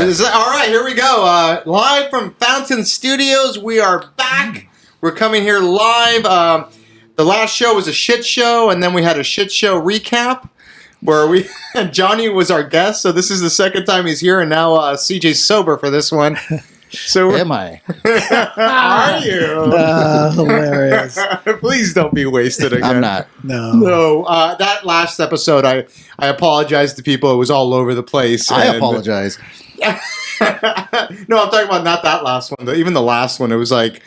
All right, here we go. Live from Fountain Studios. We are back. We're coming here live. The last show was a shit show, and then we had a shit show recap where Johnny was our guest. So this is the second time he's here, and now CJ's sober for this one. So am I? Are you? Hilarious. Please don't be wasted again. I'm not. No. That last episode, I apologize to people. It was all over the place. I apologize. No, I'm talking about not that last one. Even the last one, it was like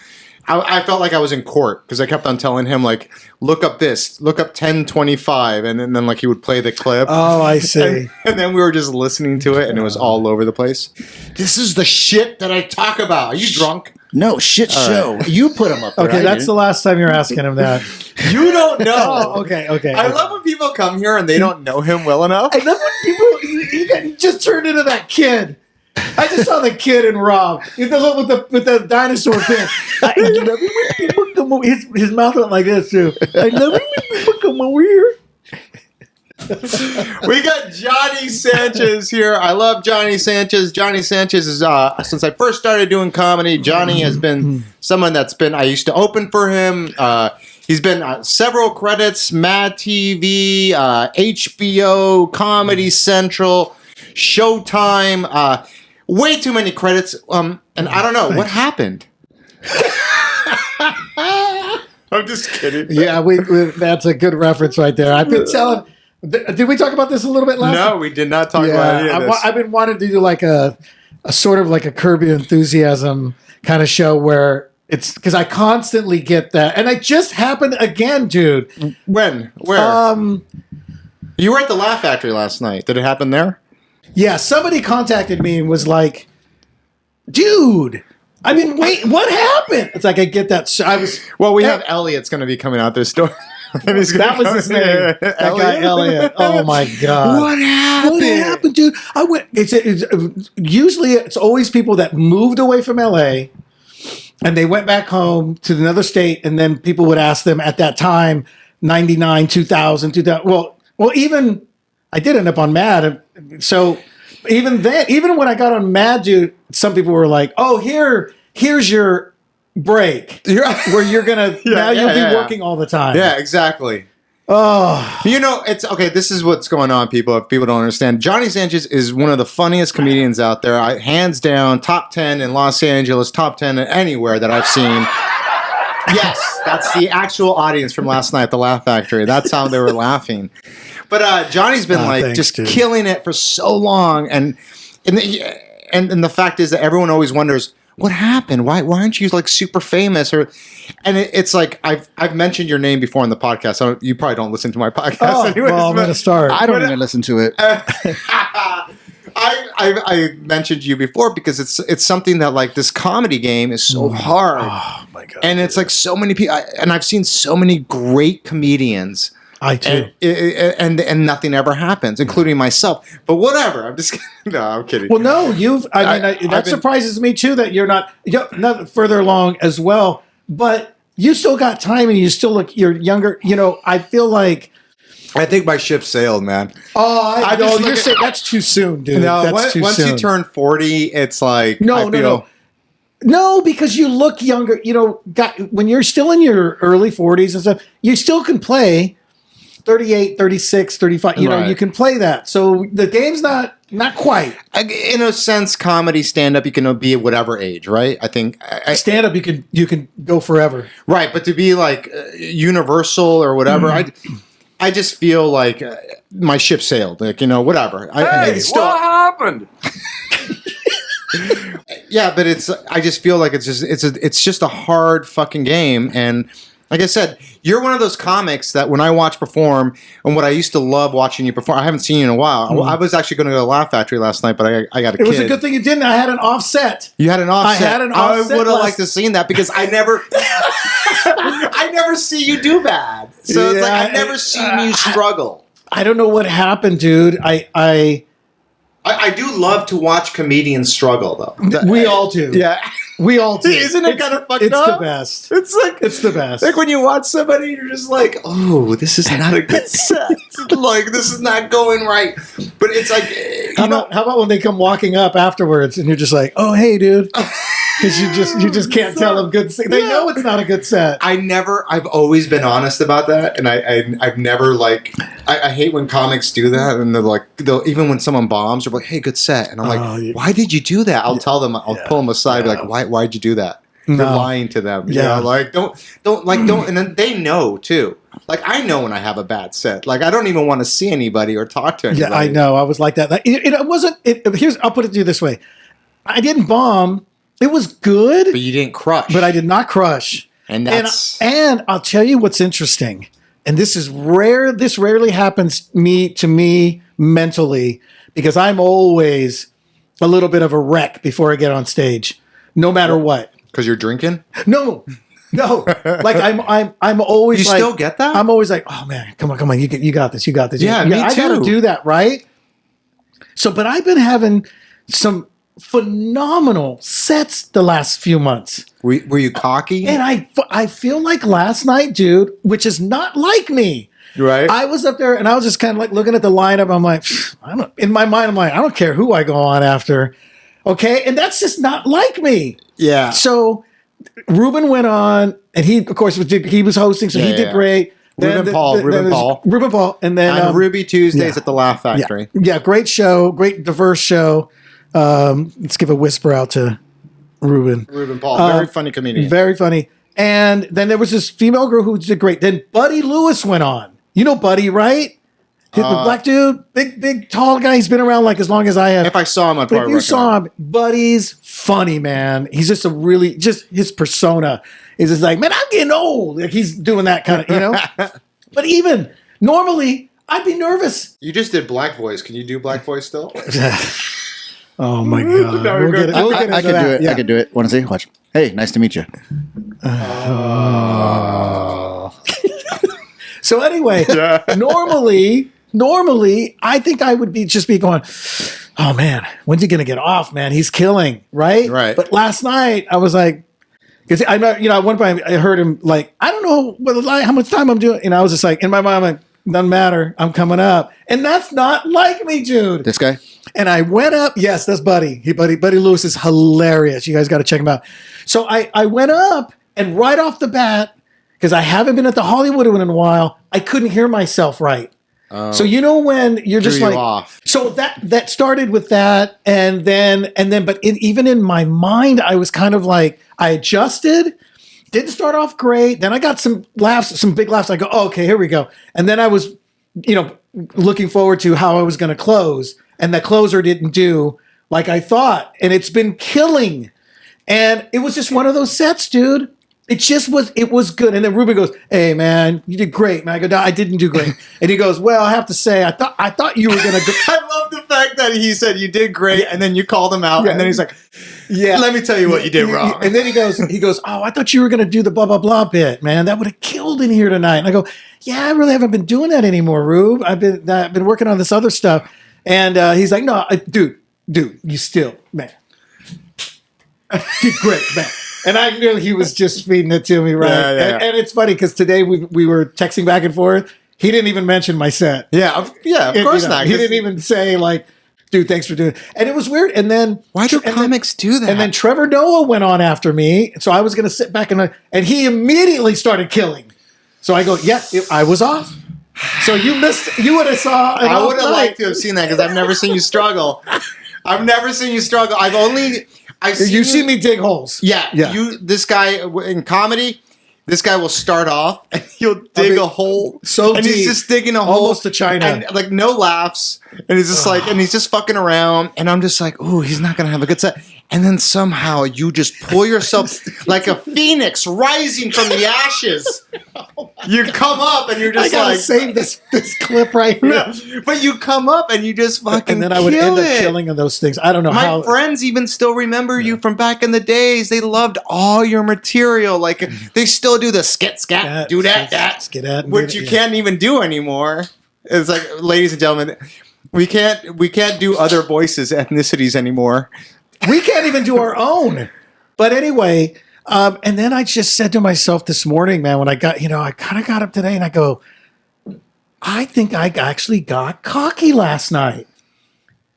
I felt like I was in court because I kept on telling him like, look up this, look up 1025, and then like he would play the clip. Oh, I see. And then we were just listening to it, and it was all over the place. This is the shit that I talk about. Are you drunk? No, shit show. Right. You put him up there. Okay, that's the last time you're asking him that. You don't know. Oh, okay. I love when people come here and they don't know him well enough. I love when people he just turned into that kid. I just saw the kid in Rob with the dinosaur pin. I love it when people come over. His mouth went like this too. I love it when people come over here. We got Johnny Sanchez here. I love Johnny Sanchez. Johnny Sanchez is since I first started doing comedy, Johnny has been someone I used to open for him. He's been several credits, Mad TV, HBO, Comedy Central, Showtime. Way too many credits. And I don't know what happened. I'm just kidding. Yeah, that's a good reference right there. I've been telling. Did we talk about this a little bit last time? No, we did not talk about any of this. I've been wanting to do like a sort of like a Curb Your Enthusiasm kind of show where it's because I constantly get that, and it just happened again, dude. When? Where? You were at the Laugh Factory last night. Did it happen there? Yeah, somebody contacted me and was like, "Dude, I mean, wait, what happened?" It's like I get that. Well, we have Elliot's going to be coming out this door. That was his name. That guy Elliot. Oh my god! What happened? What happened, dude? I went. Usually it's always people that moved away from LA and they went back home to another state, and then people would ask them at that time, 99, 2000, 2000. Well, even I did end up on Mad, so even then, even when I got on Mad, dude, some people were like, "Oh, here's your break where you're gonna you'll be working all the time." Yeah, exactly. Oh, it's okay. This is what's going on, people. If people don't understand, Johnny Sanchez is one of the funniest comedians out there. Hands down, top 10 in Los Angeles, top 10 anywhere that I've seen. Yes, that's the actual audience from last night at the Laugh Factory. That's how they were laughing. But Johnny's been killing it for so long, and the fact is that everyone always wonders what happened. Why aren't you like super famous? It's like I've mentioned your name before on the podcast. So you probably don't listen to my podcast. Anyways, well, I'm going to start. I don't even listen to it. I mentioned you before because it's something that like this comedy game is so hard. Oh my god! And it's like so many people, and I've seen so many great comedians. I too, and nothing ever happens, including myself. But whatever, I'm just no, I'm kidding. Well, no, that surprises me too that you're not further along as well. But you still got time, and you're younger. I feel like. I think my ship sailed, man. Oh, you're saying that's too soon, dude. No, once you turn 40, it's like no, because you look younger. When you're still in your early 40s and stuff, you still can play 38, 36, 35. You can play that. So the game's not quite. In a sense, comedy, stand-up, you can be at whatever age, right? I think stand-up, you can go forever, right? But to be like universal or whatever, I just feel like my ship sailed. Like whatever. What happened? Yeah, but I just feel like it's just a hard fucking game. And like I said, you're one of those comics that when I watch perform, and what I used to love watching you perform, I haven't seen you in a while. I was actually going to go to Laugh Factory last night, but I got a kid. It was a good thing you didn't. I had an offset. You had an offset. I had an offset. I would have liked to have seen that because I never see you do bad. So it's like I've never seen you struggle. I don't know what happened, dude. I do love to watch comedians struggle, though. We all do. Yeah. We all do. Isn't it kind of fucked up? It's the best. It's the best. Like when you watch somebody, you're just like, oh, this is not a good set. Like, this is not going right. But it's like, How about when they come walking up afterwards and you're just like, oh, hey, dude. Because you just can't tell them good. They know it's not a good set. I've always been honest about that, and I've never like. I hate when comics do that, and they're like, even when someone bombs, they're like, "Hey, good set," and I'm like, "Why did you do that?" I'll tell them. I'll pull them aside, be like, "Why'd you do that?" You're lying to them. You know, like don't, and then they know too. Like I know when I have a bad set. Like I don't even want to see anybody or talk to anybody. Yeah, I know. I was like that. It wasn't. I'll put it to you this way: I didn't bomb. It was good, but you didn't crush. But I did not crush. And I'll tell you what's interesting. And this is rare. This rarely happens to me mentally because I'm always a little bit of a wreck before I get on stage, no matter what. Because you're drinking? No. Like I'm always. You like, still get that? I'm always like, oh man, come on, you got this. Yeah, me too. I got to do that, right? So, but I've been having some phenomenal sets the last few months. Were you cocky? And I feel like last night, dude, which is not like me. Right. I was up there and I was just kind of like looking at the lineup. I'm like, in my mind, I'm like, I don't care who I go on after. Okay. And that's just not like me. Yeah. So Ruben went on and he, of course, he was hosting. So he did great. Ruben Paul. And then on Ruby Tuesdays at the Laugh Factory. Yeah. Great show. Great diverse show. Let's give a whisper out to Ruben Paul. Very funny comedian. Very funny. And then there was this female girl who did great. Then Buddy Lewis went on. You know Buddy, right? The black dude, big, tall guy. He's been around like as long as I have. If I saw him, I'd probably If you saw him, Buddy's funny, man. He's just just his persona is just like, man, I'm getting old. Like he's doing that kind of, you know. But even normally, I'd be nervous. You just did black voice. Can you do black voice still? Oh my god! I can do it. Yeah. I can do it. Want to see? Watch. Hey, nice to meet you. So anyway, normally, I think I would be going, oh man, when's he gonna get off? Man, he's killing, right? Right. But last night I was like, because I know, at one point I heard him like, I don't know how much time I'm doing, and I was just like, in my mind, I'm like, doesn't matter, I'm coming up, and that's not like me, dude. This guy. And I went up. Yes, that's Buddy. Buddy Lewis is hilarious. You guys got to check him out. So I went up, and right off the bat, because I haven't been at the Hollywood in a while, I couldn't hear myself right. So you know when you're just like, off. So that started with that, and then, but even in my mind, I was kind of like, I adjusted. Didn't start off great. Then I got some laughs, some big laughs. I go, oh, okay, here we go. And then I was, looking forward to how I was going to close. And the closer didn't do like I thought. And it's been killing. And it was just one of those sets, dude. It was good. And then Ruben goes, hey, man, you did great. And I go, no, I didn't do great. And he goes, well, I have to say, I thought you were going to go. I love the fact that he said you did great. And then you called him out. Yeah. And then he's like, yeah, let me tell you what you did wrong. And then he goes, oh, I thought you were going to do the blah, blah, blah bit, man. That would have killed in here tonight. And I go, yeah, I really haven't been doing that anymore, Rube. I've been working on this other stuff. And he's like, no, dude, you still, man, did great, man. And I knew he was just feeding it to me, right? Yeah. And it's funny because today we were texting back and forth. He didn't even mention my set. Yeah, of course not. He didn't even say like, dude, thanks for doing it. And it was weird. And then why do comics do that? And then Trevor Noah went on after me. So I was going to sit back and he immediately started killing. So I go, yeah, I was off. So you would have saw. I would have liked to have seen that because I've never seen you struggle. I've seen me dig holes. Yeah. This guy in comedy, this guy will start off and he'll dig a hole. So and deep. he's just digging a hole. Almost to China. And like no laughs. And he's just and he's just fucking around. And I'm just like, ooh, he's not going to have a good set. And then somehow you just pull yourself like a phoenix rising from the ashes. You come up and you're just I gotta save this clip right here. But you come up and you just fucking and then I would end up killing on those things. I don't know how. My friends even still remember you from back in the days. They loved all your material. Like they still do the skit, scat, do that, skit at, which you can't even do anymore. It's like, ladies and gentlemen, we can't do other voices, ethnicities anymore. We can't even do our own. But anyway, and then I just said to myself this morning, man, when I got, I kind of got up today and I go, I think I actually got cocky last night.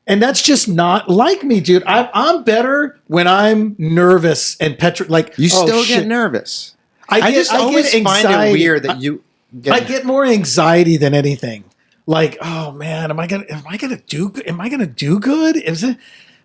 And that's just not like me, dude. I'm better when I'm nervous and like you still get nervous. I just always find it weird that you. I get more anxiety than anything. Like, oh man, am I gonna do good? Is it?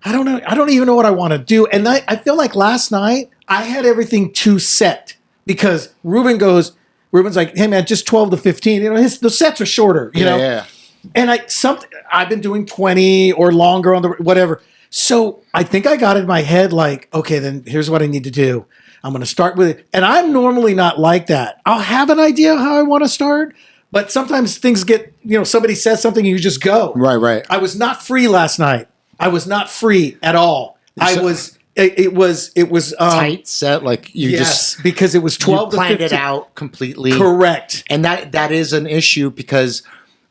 I don't know. I don't even know what I want to do. And I feel like last night I had everything too set because Ruben's like, hey man, just 12 to 15. You know, the sets are shorter. You know. Yeah. And I've been doing 20 or longer on the whatever. So I think I got in my head like, okay, then here's what I need to do. I'm going to start with it. And I'm normally not like that. I'll have an idea how I want to start, but sometimes things get, somebody says something and you just go. Right. I was not free last night. I was not free at all. It was tight set, like you just because it was 12 to 15. Planned it out completely. Correct. And that is an issue because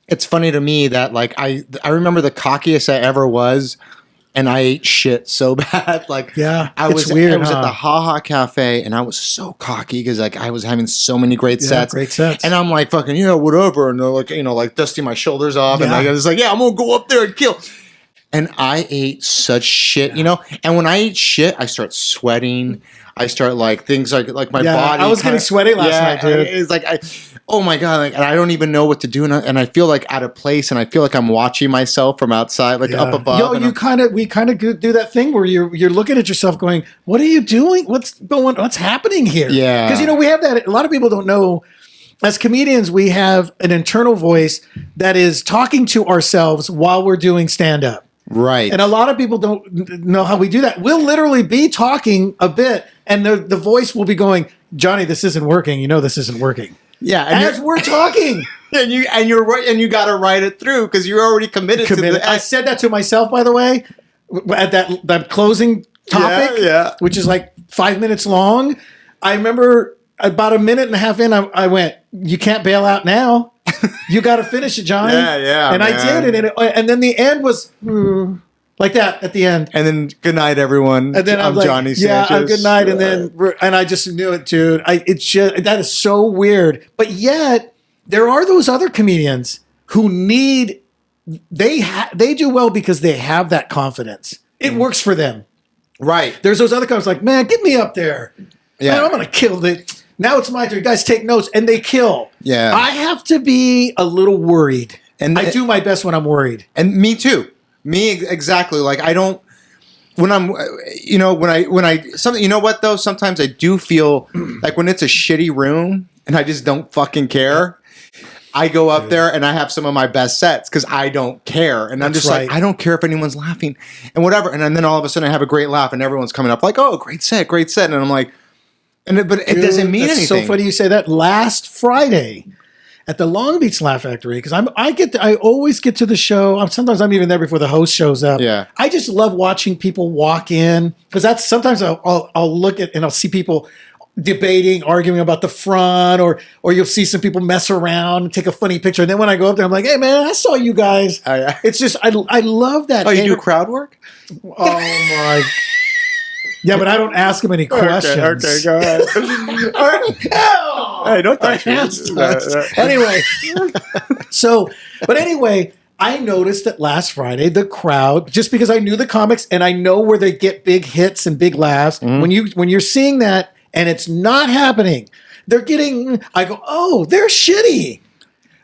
it's funny to me that like I remember the cockiest I ever was, and I ate shit so bad. Like I was weird. I was at the Ha Cafe, and I was so cocky because like I was having so many great sets, and I'm like fucking whatever, and they're like like dusting my shoulders off, and like I was like I'm gonna go up there and kill. And I ate such shit, And when I eat shit, I start sweating. I start like things like my body. I was getting sweaty last night, dude. It's like oh my god, like, and I don't even know what to do, and I feel like out of place, and I feel like I'm watching myself from outside, like up above. We kind of do that thing where you're looking at yourself, going, "What are you doing? What's happening here?" Yeah, because we have that. A lot of people don't know. As comedians, we have an internal voice that is talking to ourselves while we're doing stand up. Right. And a lot of people don't know how we do that. We'll literally be talking a bit, and the voice will be going, "Johnny, this isn't working. This isn't working." Yeah, as we're talking, and you're right, and you got to write it through because you're already committed to the. I said that to myself, by the way, at that closing topic, which is like 5 minutes long. I remember about a minute and a half in, I went, "You can't bail out now. You got to finish it, Johnny." Yeah, and man. I did, and then the end was like that at the end. And then good night, everyone. And then I'm like, Johnny Sanchez. Good night. And I just knew it, dude. It's just that is so weird. But yet there are those other comedians who they do well because they have that confidence. It works for them. Right. There's those other comics like, man, get me up there. Yeah. Man, I'm gonna kill it. Now it's my turn. You guys take notes, and they kill. Yeah. I have to be a little worried, and I do my best when I'm worried. And me too. Me exactly. Like I don't. When I'm, when I something. You know what though? Sometimes I do feel like when it's a shitty room and I just don't fucking care. I go up there and I have some of my best sets because I don't care. And I'm just like, I don't care if anyone's laughing and whatever. And then all of a sudden I have a great laugh and everyone's coming up like, oh, great set. And I'm like, but it doesn't mean anything. So funny you say that. Last Friday at the Long Beach Laugh Factory, because I always get to the show. Sometimes I'm even there before the host shows up. Yeah. I just love watching people walk in because sometimes I'll look at and I'll see people debating, arguing about the front, or you'll see some people mess around and take a funny picture. And then when I go up there, I'm like, hey man, I saw you guys. It's just I love that. Oh, you do crowd work? Oh my. Yeah, but I don't ask him any questions. Okay, go ahead. All right. Hey, don't touch me. Anyway, anyway, I noticed that last Friday the crowd, just because I knew the comics and I know where they get big hits and big laughs, when you're seeing that and it's not happening, they're getting. I go, oh, they're shitty.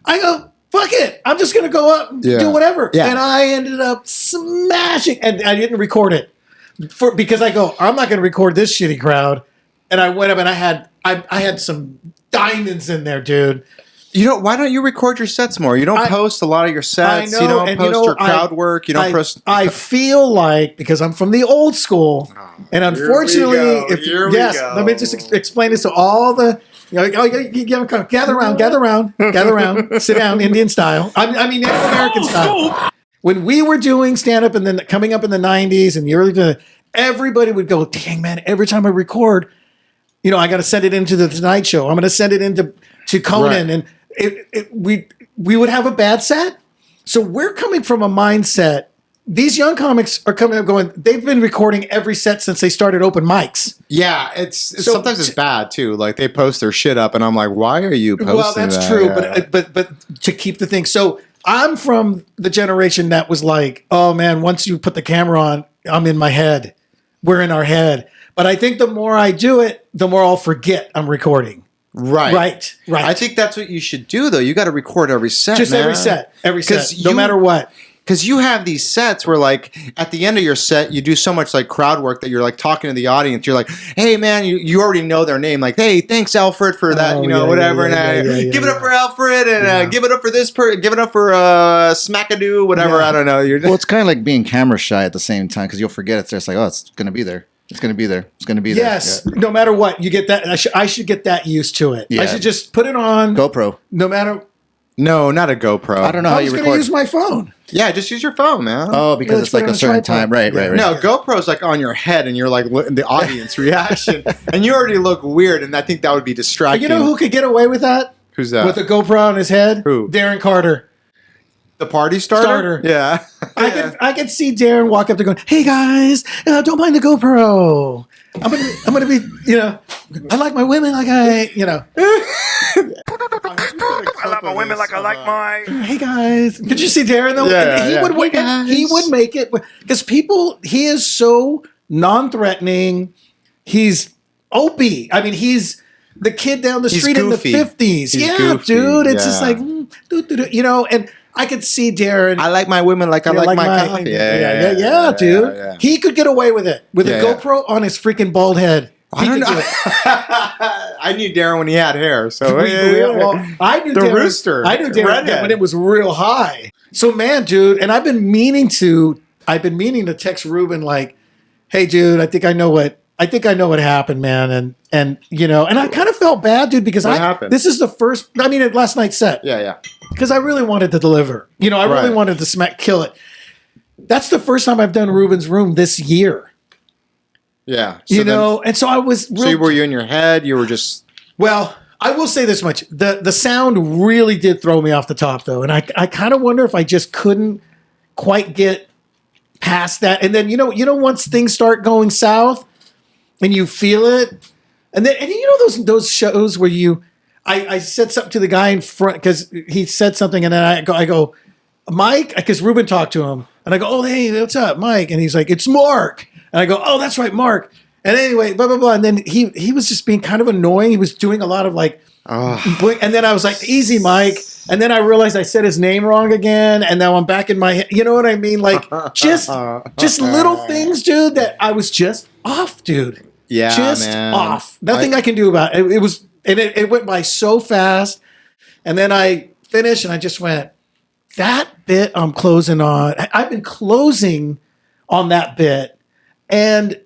I go, fuck it, I'm just gonna go up, do whatever, and I ended up smashing, and I didn't record it. Because I go, I'm not going to record this shitty crowd, and I went up and I had some diamonds in there, dude. Why don't you record your sets more? You don't post a lot of your sets. You don't post your crowd work. You don't post. I feel like because I'm from the old school, and unfortunately, let me just explain this to all the. Gather around, sit down, Indian style. I mean, Native American style. When we were doing stand-up and then coming up in the 90s and the early, everybody would go, dang, man, every time I record, I got to send it into the Tonight Show. I'm going to send it into Conan. Right. And we would have a bad set. So we're coming from a mindset. These young comics are coming up going, they've been recording every set since they started open mics. Yeah, sometimes it's bad too. Like they post their shit up and I'm like, why are you posting that? Well, that's true. Yeah. But to keep the thing. So I'm from the generation that was like, oh man, once you put the camera on, I'm in my head. We're in our head. But I think the more I do it, the more I'll forget I'm recording. Right. Right. I think that's what you should do, though. You got to record every set, Just man. every set, no matter what. Because you have these sets where, like, at the end of your set, you do so much, like, crowd work that you're, like, talking to the audience. You're like, hey, man, you already know their name. Like, hey, thanks, Alfred, for that, whatever. Give it up for Alfred, and give it up for this person. Give it up for Smackadoo, whatever. Yeah. I don't know. Well, it's kind of like being camera shy at the same time because you'll forget it's there. It's like, oh, it's going to be there. It's going to be there. It's going to be there. Yes. Yeah. No matter what, you get that. I should get that used to it. Yeah. I should just put it on. GoPro. No matter. No, not a GoPro. I don't know how you record. I was going to use my phone. Yeah, just use your phone, man. Oh, because it's like a certain time. Right. No, GoPro's like on your head and you're like the audience reaction. And you already look weird, and I think that would be distracting. You know who could get away with that? Who's that? With a GoPro on his head? Who? Darren Carter. The party starter? Yeah. I could see Darren walk up to going, hey guys, don't mind the GoPro. I'm gonna be, I like my women like I like my women like I like my. Hey guys, could you see Darren though? Yeah, He would make it because he is so non-threatening. He's Opie. I mean, he's the kid down the street goofy. in the 50s. He's yeah, goofy. dude. It's just like, and I could see Darren. I like my women like I like my coffee. Yeah, dude. Yeah. He could get away with it with a GoPro on his freaking bald head. I don't know. I knew Darren when he had hair. So Well, I knew the Darren, rooster. I knew Darren Redhead. when it was real high. So man, dude, and I've been meaning to text Ruben like, hey, dude, I think I know what happened, man, and I kind of felt bad, dude, because What happened? This is the first. I mean, at last night's set. Yeah. Because I really wanted to deliver. I really wanted to kill it. That's the first time I've done Ruben's Room this year. Yeah. And so I was. Were you in your head? You were just. Well, I will say this much: the sound really did throw me off the top, though, and I kind of wonder if I just couldn't quite get past that. And then once things start going south, and you feel it, and those shows where I said something to the guy in front because he said something, and then I go, Mike, because Ruben talked to him, and I go, oh hey, what's up, Mike? And he's like, it's Mark. And I go, oh, that's right, Mark. And anyway, blah, blah, blah. And then he was just being kind of annoying. He was doing a lot of like, and then I was like, easy, Mike. And then I realized I said his name wrong again. And now I'm back in my head. You know what I mean? Like just little things, dude, that I was just off, dude. Yeah, just man. off. Nothing I can do about it. It went by so fast. And then I finished and I just went, that bit I'm closing on. I've been closing on that bit. And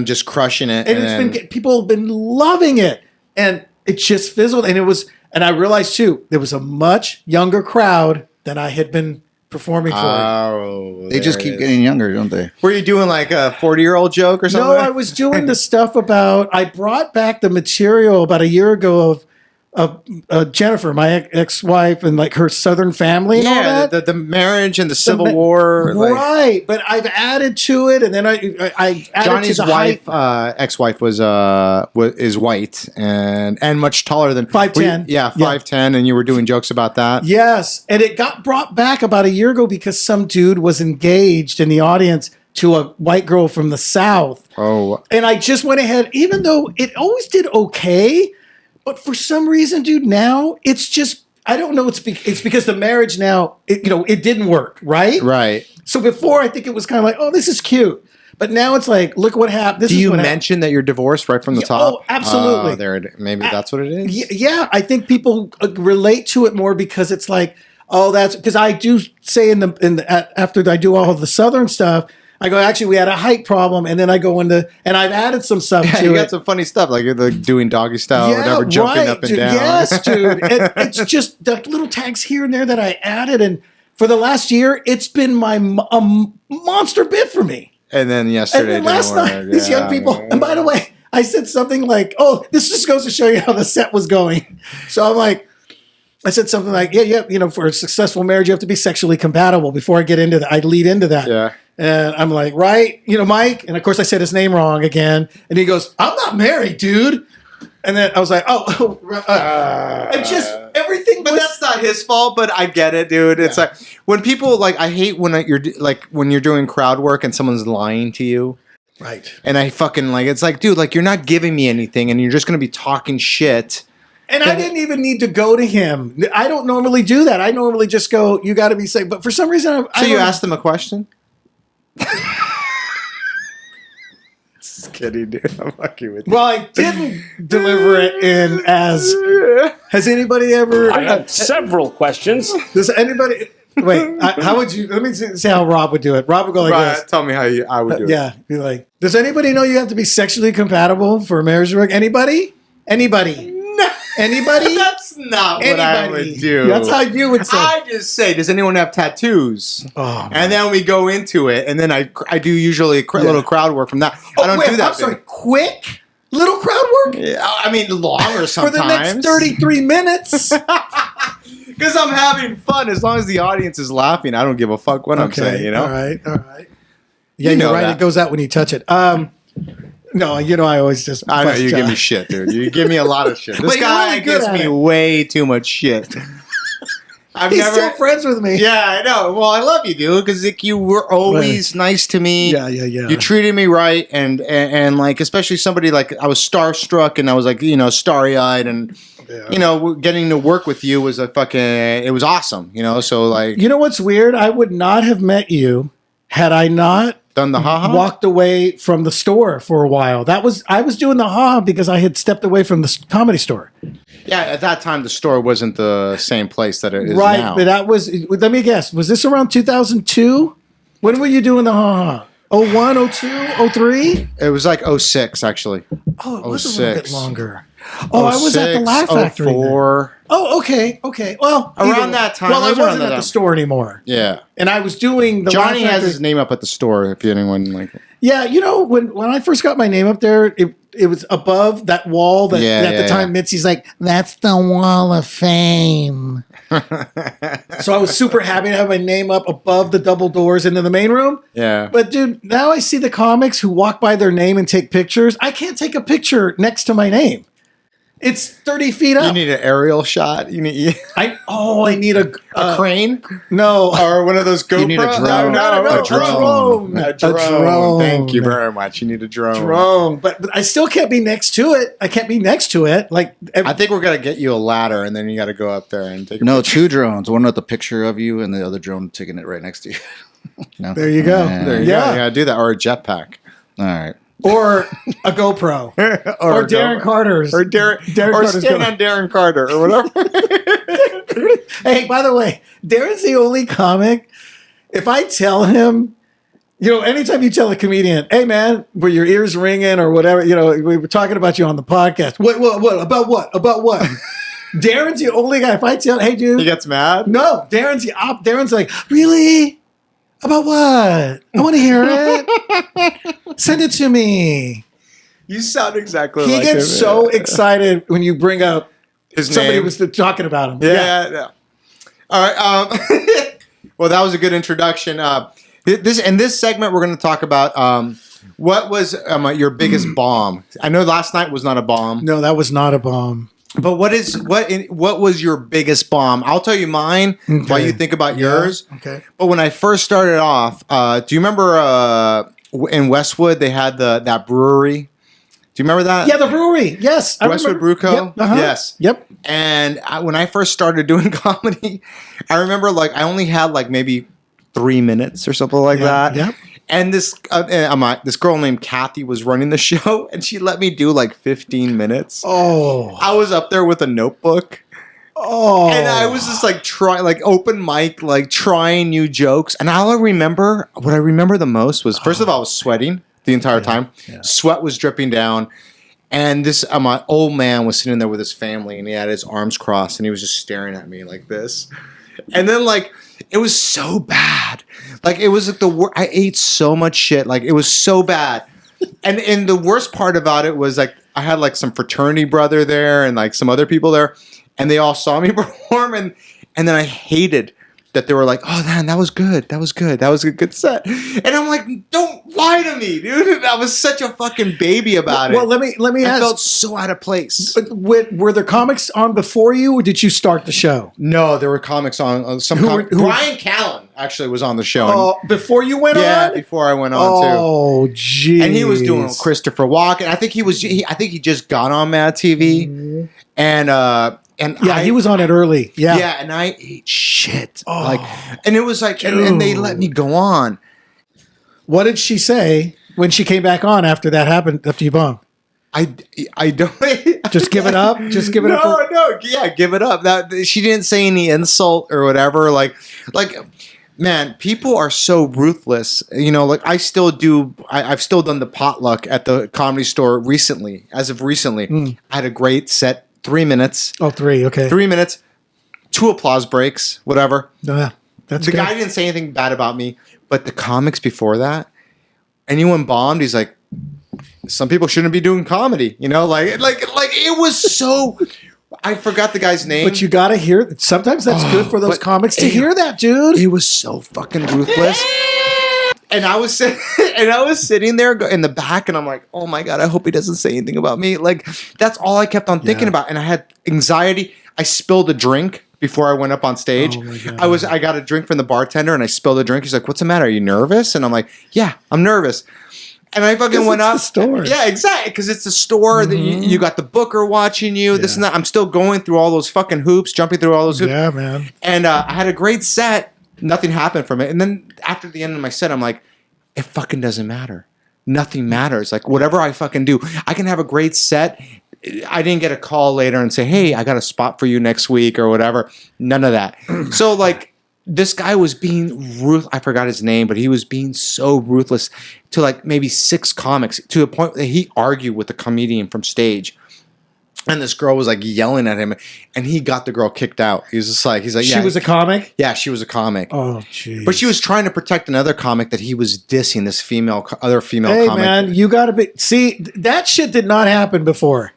just crushing it. And people have been loving it. And it just fizzled. And I realized too, there was a much younger crowd than I had been performing for. Oh, they just keep getting younger, don't they? Were you doing like a 40-year-old joke or something? No, I was doing the stuff I brought back the material about a year ago of Jennifer, my ex-wife, and like her Southern family and all that. The marriage and the Civil War. Right, but I've added to it, and then I added Johnny's to the ex-wife is white and much taller than 5'10". 5'10", and you were doing jokes about that. Yes, and it got brought back about a year ago because some dude was engaged in the audience to a white girl from the South. Oh, and I just went ahead, even though it always did okay. But for some reason, dude, now it's just, I don't know. It's because the marriage now, it didn't work, right? Right. So before, I think it was kind of like, oh, this is cute. But now it's like, look what happened. Do you mention that you're divorced right from the top? Oh, absolutely. Maybe that's what it is? Yeah, I think people relate to it more because it's like, oh, that's, because I do say after I do all of the Southern stuff, I go, actually, we had a height problem, and then I go into, and I've added some stuff to it. You got some funny stuff, like you're doing doggy style or whatever, jumping up and dude, down. Yes, dude. It's just the little tags here and there that I added, and for the last year, it's been my monster bit for me. And then yesterday, and then last night, these young people, and by the way, I said something like, oh, this just goes to show you how the set was going. So I'm like, I said something like, yeah, for a successful marriage, you have to be sexually compatible. Before I get into that, I lead into that. Yeah. And I'm like, right, Mike. And of course, I said his name wrong again. And he goes, I'm not married, dude. And then I was like, and just everything. But that's not his fault. But I get it, dude. It's like when people like. I hate when when you're doing crowd work and someone's lying to you. Right. And I fucking like. It's like, dude, like you're not giving me anything, and you're just gonna be talking shit. And I didn't even need to go to him. I don't normally do that. I normally just go, you got to be safe. But for some reason, So you asked them a question? Just kidding, dude. I'm fucking with you. Well, I didn't deliver it in as. Has anybody ever? I have several questions. Does anybody? Wait, how would you? Let me see how Rob would do it. Rob would go like this. Tell me how I would do it. Yeah, be like, does anybody know you have to be sexually compatible for a marriage to work? Anybody? Anybody? No. Anybody? That's not what I would do. That's how you would say. I just say, does anyone have tattoos? Oh, and then we go into it, and then I do usually a little crowd work from that. I don't do that. I'm sorry, quick little crowd work? Yeah, I mean, longer sometimes. For the next 33 minutes. Because I'm having fun. As long as the audience is laughing, I don't give a fuck what I'm saying, you know? All right. Yeah, you're right. That. It goes out when you touch it. No, I always just. I know you give me shit, dude. You give me a lot of shit. This But you're guy really good gives at me it. way too much shit. He's still friends with me. Yeah, I know. Well, I love you, dude, because you were always nice to me. Yeah. You treated me right, and like especially somebody like I was starstruck, and I was like starry eyed, and getting to work with you was it was awesome, So like, You know what's weird? I would not have met you had I not done the haha. walked away from the store for a while. I was doing the haha because I had stepped away from the comedy store. Yeah, at that time the store wasn't the same place that it is Right, now. but that was. Let me guess. Was this around 2002? When were you doing the haha? 01, 02, 03? It was like 06, actually. Oh, it was a little bit 06. longer. Oh, I was at the 06, Laugh Factory. 04. Oh, okay. Well, Around that time. Well, I It was around wasn't that at the time. store anymore. Yeah. And I was doing the Johnny Laugh has Factory. his name up at the store, if anyone like it. Yeah, when I first got my name up there, it was above that wall that at the time Mitzi's like, that's the wall of fame. So I was super happy to have my name up above the double doors into the main room. Yeah. But dude, now I see the comics who walk by their name and take pictures. I can't take a picture next to my name. It's 30 feet up. You need an aerial shot. You need I need a crane? No. Or one of those GoPro? You need a drone. No, A drone. A drone. Thank you very much. You need a drone. But I still can't be next to it. I can't be next to it. Like I think we're going to get you a ladder, and then you got to go up there and take a No, picture. 2 drones. One with a picture of you, and the other drone taking it right next to you. No? There you go. Yeah. There you go. You got to do that. Or a jetpack. All right. Or a GoPro. or Darren Carter's. Or Darren or Carter's stand on Darren Carter or whatever. Hey, by the way, Darren's the only comic. If I tell him, anytime you tell a comedian, hey man, were your ears ringing or whatever, we were talking about you on the podcast. What? About what? About what? Darren's the only guy. If I tell, hey dude. He gets mad? No, Darren's the op. Darren's like, really? About what? I want to hear it. Send it to me. You sound exactly He like gets him. so excited when you bring up His somebody name. was talking about him. Yeah. All right. Well, that was a good introduction. In this segment, we're going to talk about what was your biggest bomb. I know last night was not a bomb. No, that was not a bomb. But what was your biggest bomb? I'll tell you mine while you think about yours. Okay. But when I first started off, do you remember in Westwood they had that brewery? Do you remember that? Yeah, the brewery. Yes. I Westwood remember. Brew Co? Yep, uh-huh. Yes. Yep. And when I first started doing comedy, I remember I only had maybe 3 minutes or something like that. Yep. And this girl named Kathy was running the show, and she let me do 15 minutes. Oh. I was up there with a notebook. Oh. And I was just open mic, trying new jokes. And what I remember the most was, first of all, I was sweating the entire time. Yeah. Sweat was dripping down. And this my old man was sitting there with his family, and he had his arms crossed, and he was just staring at me like this. And then it was so bad. It was the worst. I ate so much shit. It was so bad. And the worst part about it was I had some fraternity brother there and some other people there, and they all saw me perform, and then I hated that they were like, oh man, that was good. That was good. That was a good set. And I'm like, don't lie to me, dude. I was such a fucking baby about it. Well, let me I ask. felt so out of place. Were there comics on before you, or did you start the show? No, there were comics on Brian Callen actually was on the show. Oh, before you went yeah, on? before I went on too. Oh, geez. And he was doing Christopher Walken. I think I think he just got on Mad TV, and he was on it early. Yeah, yeah, and I ate shit. And it was like, and they let me go on. What did she say when she came back on after that happened? After you bombed? I don't Just give it up. Just give it up. No, yeah, give it up. She didn't say any insult or whatever. Like. Man, people are so ruthless. You know, like I still do. I've still done the potluck at the Comedy Store recently. As of recently, I had a great set. 3 minutes. Oh, 3. Okay. 3 minutes. 2 applause breaks. Whatever. That's the good. guy didn't say anything bad about me, but the comics before that, anyone bombed. He's like, some people shouldn't be doing comedy. You know, like it was so. I forgot the guy's name. But you got to hear. Sometimes that's good for those comics to hear that, dude. It was so fucking ruthless. And I was sitting there in the back, and I'm like, oh my God, I hope he doesn't say anything about me. Like, that's all I kept on thinking about. And I had anxiety. I spilled a drink before I went up on stage. Oh my God. I got a drink from the bartender, and I spilled a drink. He's like, what's the matter? Are you nervous? And I'm like, yeah, I'm nervous. And I fucking went up. The store. Yeah, exactly. Because it's the store. That you got the booker watching you. This and that. I'm still going through all those fucking hoops, jumping through all those hoops. Yeah, man. And I had a great set. Nothing happened from it. And then after the end of my set, I'm like, it fucking doesn't matter. Nothing matters. Like, whatever I fucking do, I can have a great set. I didn't get a call later and say, hey, I got a spot for you next week or whatever. None of that. So, like, this guy was being I forgot his name, but he was being so ruthless to like maybe 6 comics to the point that he argued with the comedian from stage. And this girl was like yelling at him, and he got the girl kicked out. He's like, she was a comic? Yeah, she was a comic. Oh, jeez. But she was trying to protect another comic that he was dissing, this other female hey, comic. Hey, man, you got to be... See, that shit did not happen before.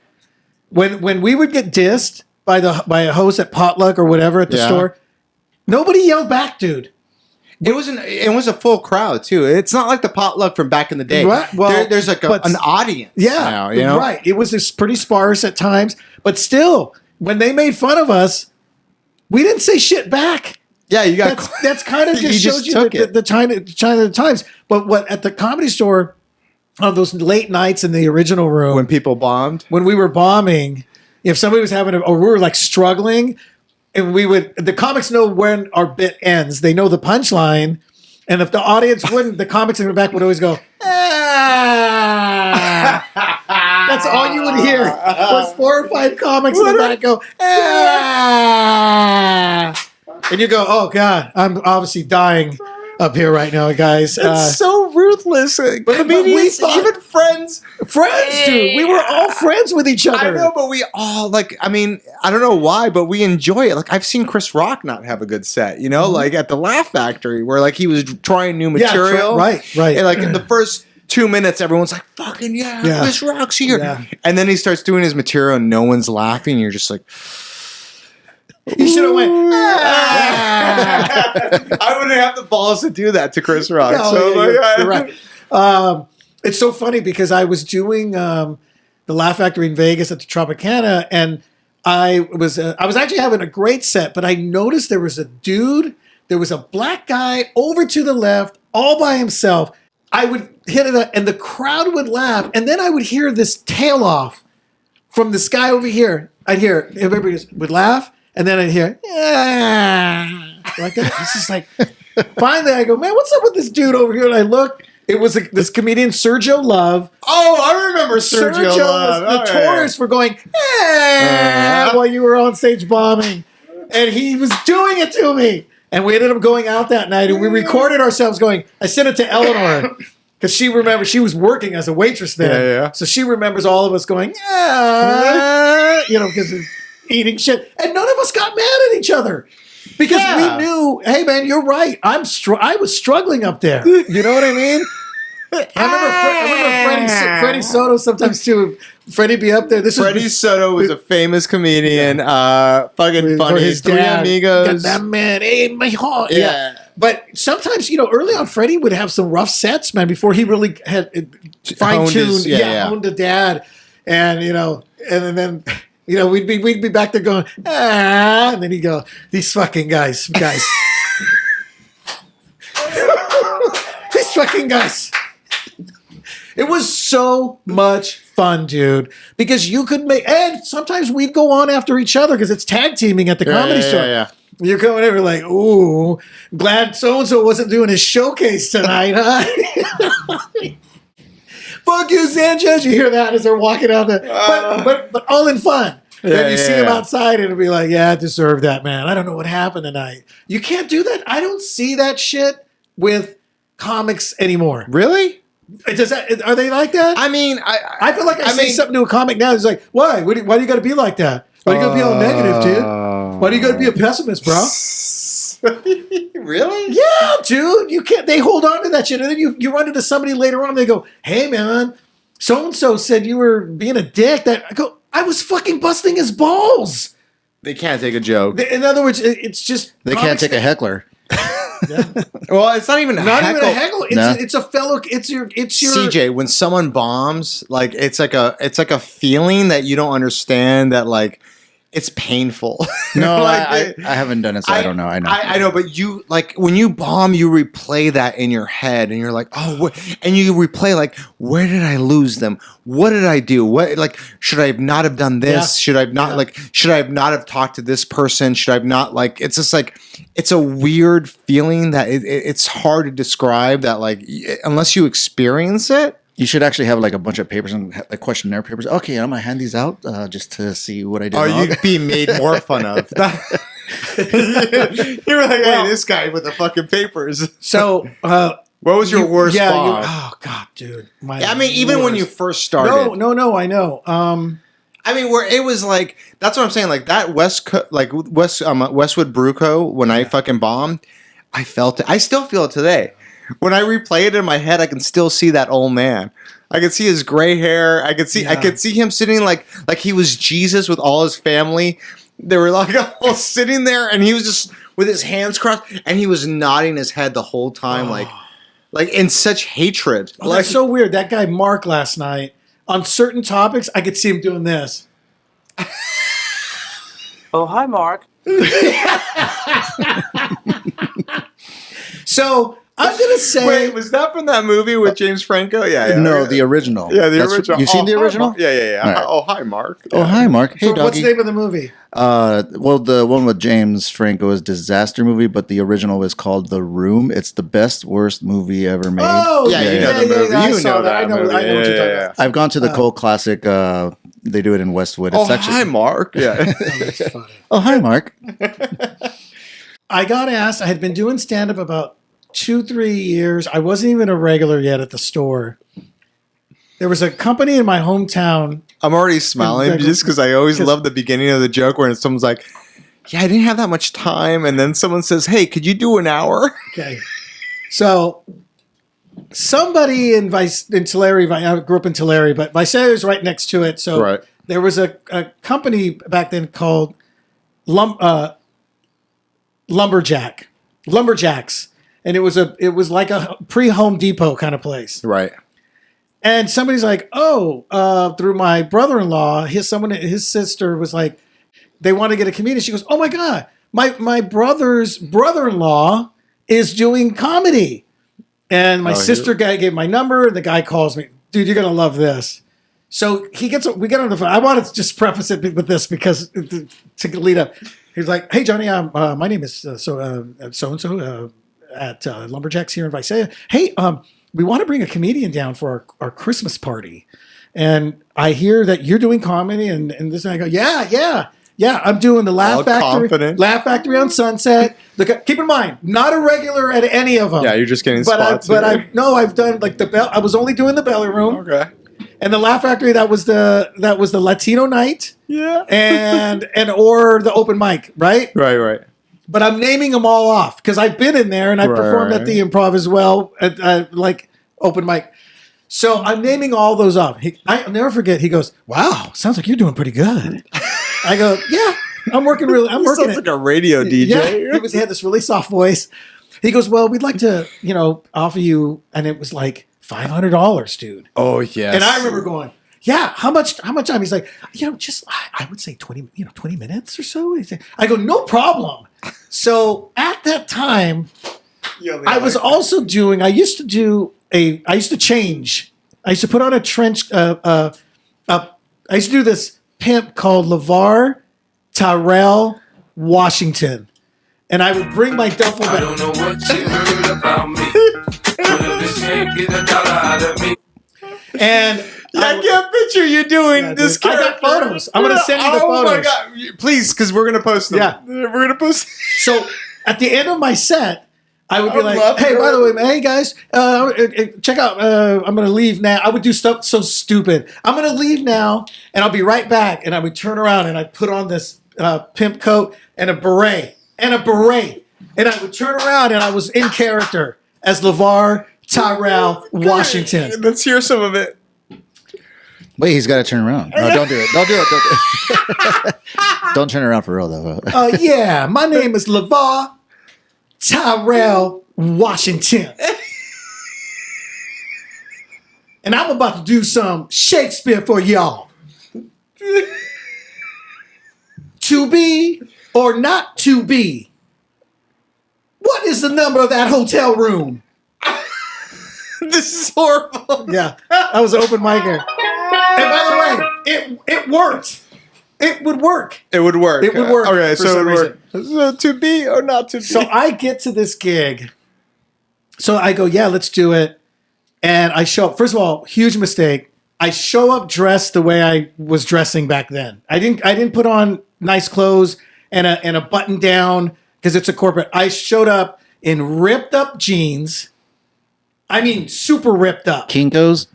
When we would get dissed by a host at Potluck or whatever at the store, nobody yelled back, dude. It was a full crowd too. It's not like the Potluck from back in the day. Right. Well, there's like an audience. Yeah, now, you know? Right. It was just pretty sparse at times, but still, when they made fun of us, we didn't say shit back. Yeah, you got. That's kind of just shows you the China of the times. But what at the Comedy Store on those late nights in the original room when people bombed, when we were bombing, if somebody was having or we were like struggling. And the comics know when our bit ends. They know the punchline. And if the audience wouldn't, the comics in the back would always go, ah. That's all you would hear was 4 or 5 comics in the back go, ah. And you go, oh, God, I'm obviously dying up here right now, guys. It's so ruthless. Comedians, even friends. Friends, dude. We were all friends with each other. I know, but we all, like, I mean, I don't know why, but we enjoy it. Like, I've seen Chris Rock not have a good set, you know, like at the Laugh Factory, where, like, he was trying new material. Right. And, like, in the first 2 minutes, everyone's like, fucking yeah. Chris Rock's here. Yeah. And then he starts doing his material and no one's laughing. And you're just like... You should have went. I wouldn't have the balls to do that to Chris Rock. No, so you're right. It's so funny because I was doing the Laugh Factory in Vegas at the Tropicana, and I was actually having a great set, but I noticed there was a black guy over to the left, all by himself. I would hit it, and the crowd would laugh, and then I would hear this tail off from this guy over here. I'd hear everybody would laugh. And then I'd hear, yeah, like that. It's just like, finally I go, man, what's up with this dude over here? And I look, it was this comedian, Sergio Love. Oh, I remember Sergio Love. Was notorious for going, while you were on stage bombing. And he was doing it to me. And we ended up going out that night and we recorded ourselves going, I sent it to Eleanor. Because she remembers, she was working as a waitress then. Yeah. So she remembers all of us going, because eating shit, and none of us got mad at each other because we knew, hey man, you're right. I was struggling up there. You know what I mean? I remember Freddie Soto sometimes too. Freddie be up there. Freddie Soto was a famous comedian. Fucking for funny. his Three dad. Amigos. Got that man, hey, mijo. Yeah. But sometimes, early on, Freddie would have some rough sets, man, before he really had fine-tuned, honed the dad. And, and then, we'd be back there going, and then he'd go, these fucking guys. These fucking guys. It was so much fun, dude, because you could and sometimes we'd go on after each other because it's tag teaming at the comedy store. Yeah. You're coming over like, ooh, glad so-and-so wasn't doing his showcase tonight, huh? Fuck you, Sanchez. You hear that as they're walking out there. But all in fun. Then you see him outside and it'll be like, yeah, I deserve that, man. I don't know what happened tonight. You can't do that. I don't see that shit with comics anymore. Really? Are they like that? I mean, I feel like I say something to a comic now. It's like, why? Why do you got to be like that? Why do you got to be all negative, dude? Why do you got to be a pessimist, bro? Really? Yeah, dude. You can't. They hold on to that shit, and then you run into somebody later on. And they go, "Hey, man, so and so said you were being a dick." I was fucking busting his balls. They can't take a joke. In other words, it's just They can't take a heckler. Well, it's not even a heckle. Even a heckle. It's a fellow. It's your CJ. When someone bombs, like it's like a feeling that you don't understand. That like it's painful. No, like, I haven't done it, so I don't know. I know, but you like when you bomb, you replay that in your head, and you're like, oh, and you replay like, where did I lose them? What did I do? What like should I not have done this? Should I not should I not have talked to this person? Should I not like? It's just like it's a weird feeling that it's hard to describe. That like unless you experience it. You should actually have like a bunch of papers and like questionnaire papers. Okay, I'm gonna hand these out just to see what I did. Oh, wrong. you'd be made more fun of. You were like, hey, this guy with the fucking papers. So, what was your worst bomb? Oh God, dude. I mean, even when you first started. No, I know. I mean, where it was like that's what I'm saying. Like that Westwood Bruco when I fucking bombed, I felt it. I still feel it today. When I replay it in my head, I can still see that old man. I could see his gray hair. I could see him sitting like he was Jesus with all his family. They were like all sitting there, and he was just with his hands crossed, and he was nodding his head the whole time, like in such hatred. Oh, that's so weird. That guy Mark last night on certain topics, I could see him doing this. Oh, hi, Mark. So I'm gonna say, wait, was that from that movie with James Franco? Yeah. No, the original. Yeah, the original. You've seen the original? Yeah. Right. Oh, hi, Mark. Oh, hi, Mark. Hey, so what's the doggy. name of the movie? Well, the one with James Franco is Disaster Movie, but the original is called The Room. It's the best, worst movie ever made. Oh, Yeah, you know the movie. I You saw know that I know movie. what you're talking Yeah. about. I've gone to the cult classic. They do it in Westwood. It's Hi, Mark. Yeah. That's funny. Oh, hi, Mark. I got asked. I had been doing stand up about 2-3 years. I wasn't even a regular yet at the store. There was a company in my hometown. I'm already smiling just because I always love the beginning of the joke where someone's like, yeah, I didn't have that much time. And then someone says, hey, could you do an hour? Okay. So somebody in Tulare, I grew up in Tulare, but Visalia is right next to it. So Right. there was a company back then called Lumberjacks. And it was like a pre-Home Depot kind of place. Right. And somebody's like, through my brother-in-law, his sister was like, they want to get a comedian. She goes, oh my God, my brother's brother-in-law is doing comedy. And my sister guy gave my number. The guy calls me, dude, you're going to love this. So we get on the phone. I want to just preface it with this because to lead up. He's like, hey, Johnny, my name is so-and-so at Lumberjacks here in Visalia. Hey, we want to bring a comedian down for our Christmas party. And I hear that you're doing comedy and this. And I go, yeah. I'm doing the Laugh Factory on Sunset. Look, keep in mind, not a regular at any of them. Yeah, you're just getting spots. I've done like I was only doing the Belly Room. Okay. And the Laugh Factory, that was the Latino night. Yeah. or the open mic, right? Right. But I'm naming them all off because I've been in there and I performed at the Improv as well, at like open mic. So I'm naming all those off. I'll never forget. He goes, "Wow, sounds like you're doing pretty good." I go, "Yeah, I'm working really. I'm working." Sounds like a radio DJ. Yeah, he had this really soft voice. He goes, "Well, we'd like to, offer you," and it was like $500, dude. Oh yes. And I remember going, "Yeah, how much time?" He's like, just I would say 20 minutes or so. I go, "No problem." So at that time, I was also doing. I used to change. I used to put on a trench. I used to do this pimp called LeVar Tyrell Washington, and I would bring my duffel bag. I don't know what you heard about me. But a bitch can't get a dollar out of me. And I can't picture you doing this dude, I got character. photos. I'm gonna send you the photos. Oh my god! Please, because we're gonna post them. Yeah. We're gonna post. So at the end of my set, I would be would like, love "Hey, to- by the way, hey guys, check out. I'm gonna leave now." I would do stuff so stupid. I'm gonna leave now, and I'll be right back. And I would turn around and I'd put on this pimp coat and a beret, and I would turn around and I was in character as LeVar Tyrell Washington. Let's hear some of it. Wait, he's got to turn around. No, don't do it. Don't do it. Don't, don't turn around for real, though. Yeah, my name is LeVar Tyrell Washington. And I'm about to do some Shakespeare for y'all. To be or not to be? What is the number of that hotel room? This is horrible. Yeah, that was an open micer. And by the way, it worked. It would work. It would work. It would work Okay, for so it some would work. So to be or not to be. So I get to this gig. So I go, yeah, let's do it. And I show up. First of all, huge mistake. I show up dressed the way I was dressing back then. I didn't put on nice clothes and a button down because it's a corporate. I showed up in ripped up jeans. I mean, super ripped up. Kinko's?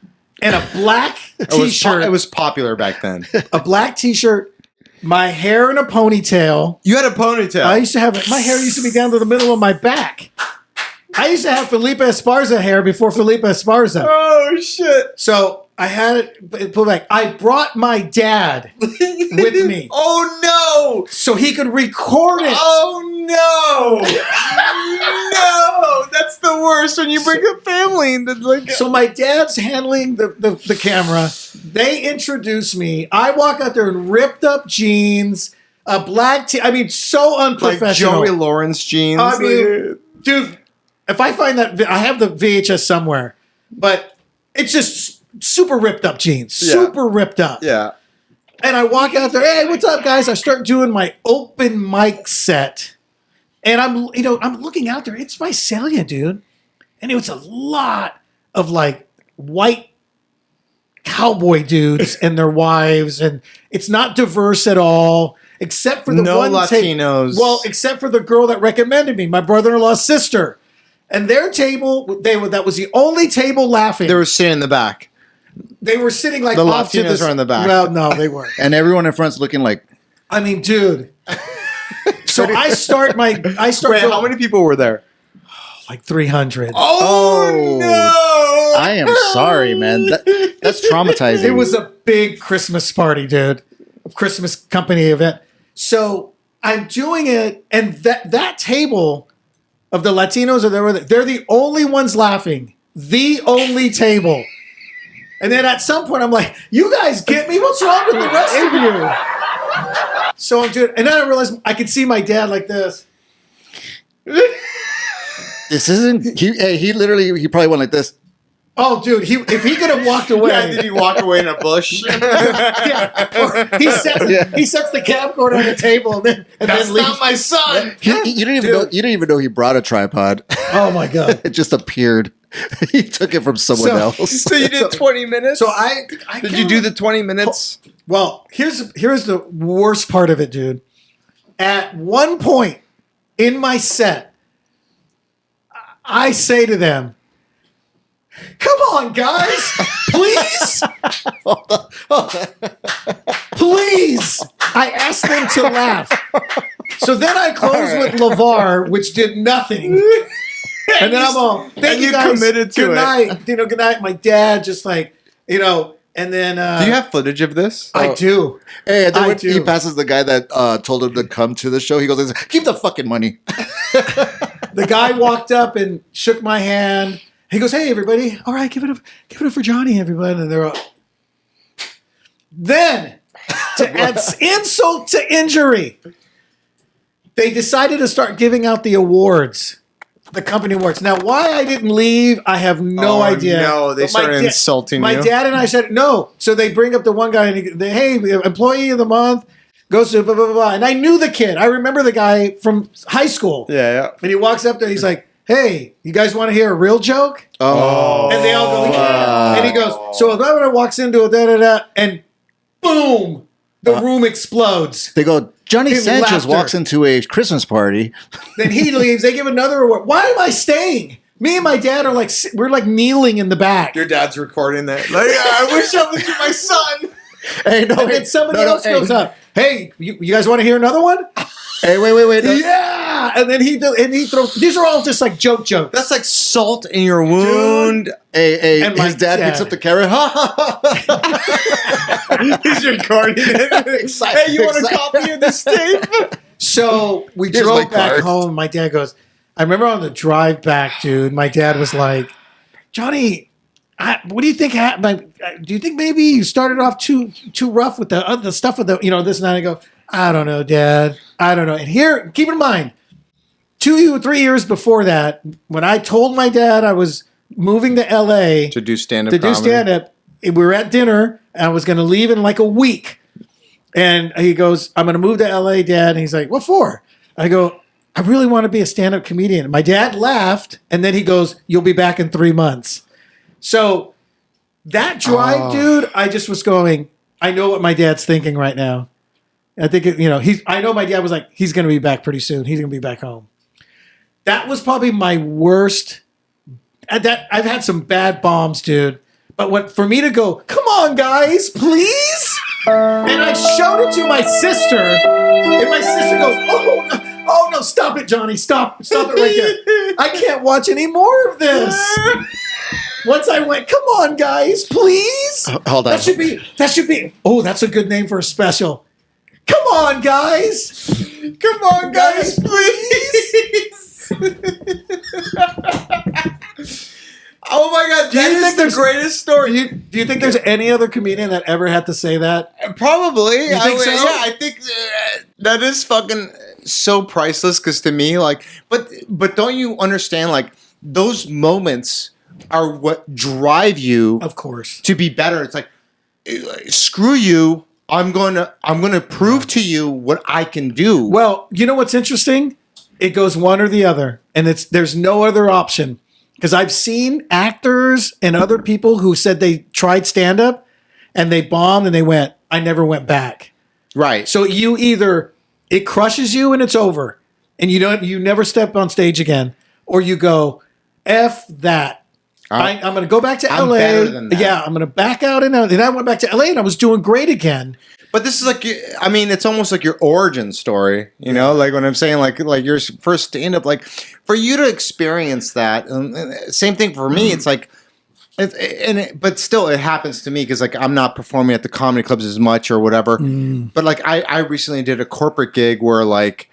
And a black t-shirt. It was popular back then. A black t-shirt, my hair in a ponytail. You had a ponytail. I used to have my hair used to be down to the middle of my back. I used to have Felipe Esparza hair before Felipe Esparza. Oh shit! So I had it pulled back. I brought my dad with me. Oh no! So he could record it. Oh no! No! That's the worst when you bring a family into like. So my dad's handling the camera. They introduce me. I walk out there in ripped up jeans, a black tee. I mean, so like unprofessional. Joey Lawrence jeans. I mean, dude, if I find that, I have the VHS somewhere, but it's just super ripped up jeans, Yeah. super ripped up. Yeah. And I walk out there, hey, what's up, guys? I start doing my open mic set, and I'm looking out there. It's Visalia, dude, and it was a lot of like white cowboy dudes and their wives, and it's not diverse at all, except for the No one Latinos. well, except for the girl that recommended me, my brother-in-law's sister. And their table, that was the only table laughing. They were sitting in the back. They were sitting like The off to Latinos this. are in the back. Well, no, they weren't. And everyone in front's looking like, I mean, dude. So I start Wait, going, how many people were there? like 300. Oh, no! I am sorry, man. That's traumatizing. It was a big Christmas party, dude. A Christmas company event. So I'm doing it, and that table of the Latinos they're the only ones laughing. The only table. And then at some point I'm like, you guys get me? What's wrong with the rest of you? So I'm doing, and then I realized I could see my dad like this. This isn't. He probably went like this. Oh, dude, if he could have walked away. Yeah, did he walk away in a bush? Yeah. Or he sets the camcorder on the table and That's then leaves. not my son! You didn't even know he brought a tripod. Oh my god. It just appeared. He took it from someone else. So you did 20 minutes? So I Did you do the 20 minutes? Well, here's the worst part of it, dude. At one point in my set, I say to them, "Come on, guys, please, please." I asked them to laugh. So then I closed with LeVar, which did nothing. And then I'm all, thank you guys. Committed to good it. night. Good night. My dad just like, and then. Do you have footage of this? I do. Hey, and then when do. he passes the guy that told him to come to the show, he goes, keep the fucking money. The guy walked up and shook my hand. He goes, hey, everybody. All right, give it up for Johnny, everybody. And they're all. Then, to add insult to injury, they decided to start giving out the awards. The company awards. Now, why I didn't leave, I have no idea. No, they But my started insulting My you. dad and I said no. So they bring up the one guy and hey, employee of the month goes to blah, blah, blah, blah. And I knew the kid. I remember the guy from high school. Yeah. And he walks up there and he's like, hey, you guys want to hear a real joke? Oh. And they all go, yeah. And he goes, so if I walks into a da-da-da, and boom, the room explodes. They go, Johnny In Sanchez laughter. walks into a Christmas party. Then he leaves. They give another award. Why am I staying? Me and my dad are like, we're like kneeling in the back. Your dad's recording that. Like, I wish I was my son. Hey, no, And then somebody else goes up. Hey, you guys want to hear another one? Hey, wait. Yeah. And then he throws. These are all just like jokes. That's like salt in your wound. Hey, And my his dad picks dad. up the camera. He's recording it. Hey, you want a copy of this tape? So we Here's my drove back card. home. My dad goes, I remember on the drive back, dude, my dad was like, Johnny, what do you think happened? Do you think maybe you started off too rough with the stuff with the, this and that? I go, I don't know, Dad. I don't know. And here, keep in mind, 2 or 3 years before that, when I told my dad I was moving to LA To do stand-up to do comedy. stand-up, we were at dinner, and I was going to leave in like a week. And he goes, I'm going to move to LA, Dad. And he's like, what for? I go, I really want to be a stand-up comedian. My dad laughed, and then he goes, you'll be back in 3 months. So that drive, dude, I just was going, I know what my dad's thinking right now. I think, I know my dad was like, he's going to be back pretty soon. He's going to be back home. That was probably my worst. I've had some bad bombs, dude. But for me to go, come on, guys, please. And I showed it to my sister. And my sister goes, oh no, stop it, Johnny. Stop it right there. I can't watch any more of this. Once I went, come on, guys, please. Hold on. That should be. Oh, that's a good name for a special. Come on, guys. Come on, guys, please. Oh my God, that is the greatest story. Do you think there's any other comedian that ever had to say that? Probably. You think so? Yeah, I think that is fucking so priceless. Because to me, like, but don't you understand? Like, those moments are what drive you, Of course. to be better. It's like, screw you. I'm gonna prove to you what I can do. Well, you know what's interesting? It goes one or the other, and there's no other option. Because I've seen actors and other people who said they tried stand-up and they bombed and they went, I never went back. Right. So you either it crushes you and it's over, and you never step on stage again, or you go, F that. I'm going to go back to I'm LA. better than that. Yeah, I'm going to back out, and I went back to LA and I was doing great again. But this is like, I mean, it's almost like your origin story, like when I'm saying like your first stand-up, like for you to experience that, same thing for me, it's like, but still it happens to me because like I'm not performing at the comedy clubs as much or whatever. But like I recently did a corporate gig where like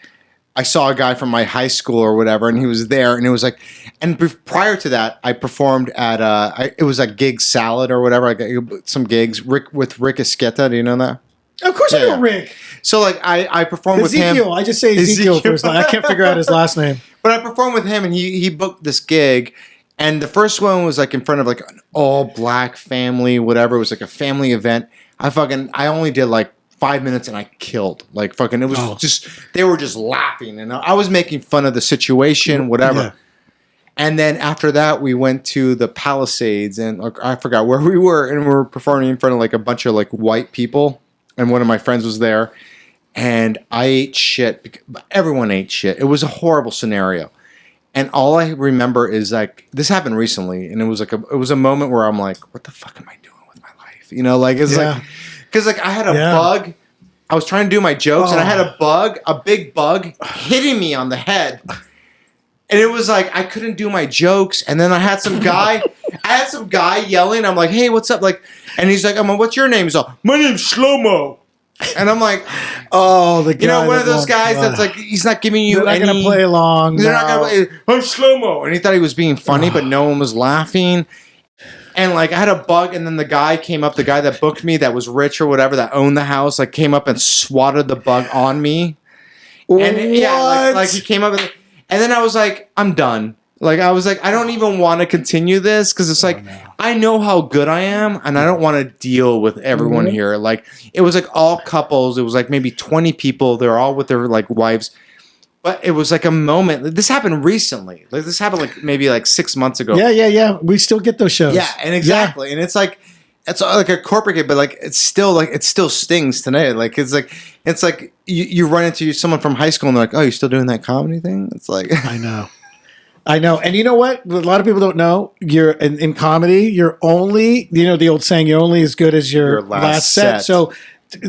I saw a guy from my high school or whatever, and he was there, and it was like, and prior to that, I performed at it was like Gig Salad or whatever, like some gigs with Rick Esqueta. Do you know that? Of course I Yeah. know Rick. So like I performed with him. Ezekiel. I just say Ezekiel first. I can't figure out his last name. But I performed with him, and he booked this gig, and the first one was like in front of like an all black family, whatever. It was like a family event. I only did like 5 minutes, and I killed. Like fucking, it was just they were just laughing, and I was making fun of the situation, whatever. Yeah. And then after that, we went to the Palisades, and like, I forgot where we were, and we were performing in front of like a bunch of like white people, and one of my friends was there. And I ate shit. Everyone ate shit. It was a horrible scenario. And all I remember is like, this happened recently. And it was like, it was a moment where I'm like, what the fuck am I doing with my life? Like, it's like, because like I had a bug. I was trying to do my jokes and I had a big bug hitting me on the head. And it was like I couldn't do my jokes, and then I had some guy yelling. I'm like, "Hey, what's up?" Like, and he's like, "What's your name?" He's like, "My name's Shlomo." And I'm like, "Oh, the guy one of those guys that's like, he's not giving you they're any. not gonna play along. They're not gonna play. I'm Shlomo, and he thought he was being funny, but no one was laughing. And like, I had a bug, and then the guy came up, the guy that booked me, that was rich or whatever, that owned the house, like came up and swatted the bug on me. And yeah, like he came up and then I was like, I'm done. Like I was like, I don't even want to continue this because it's like I know how good I am and I don't want to deal with everyone here. Like it was like all couples. It was like maybe 20 people. They're all with their like wives. But it was like a moment. This happened recently. Like this happened like maybe like 6 months ago. Yeah. We still get those shows. Yeah, and exactly. And it's like a corporate gig, but like it still stings today. Like it's like you run into someone from high school and they're like, "Oh, you're still doing that comedy thing?" It's like I know. And you know what? A lot of people don't know. You're in comedy. You're only, the old saying, you're only as good as your last set. So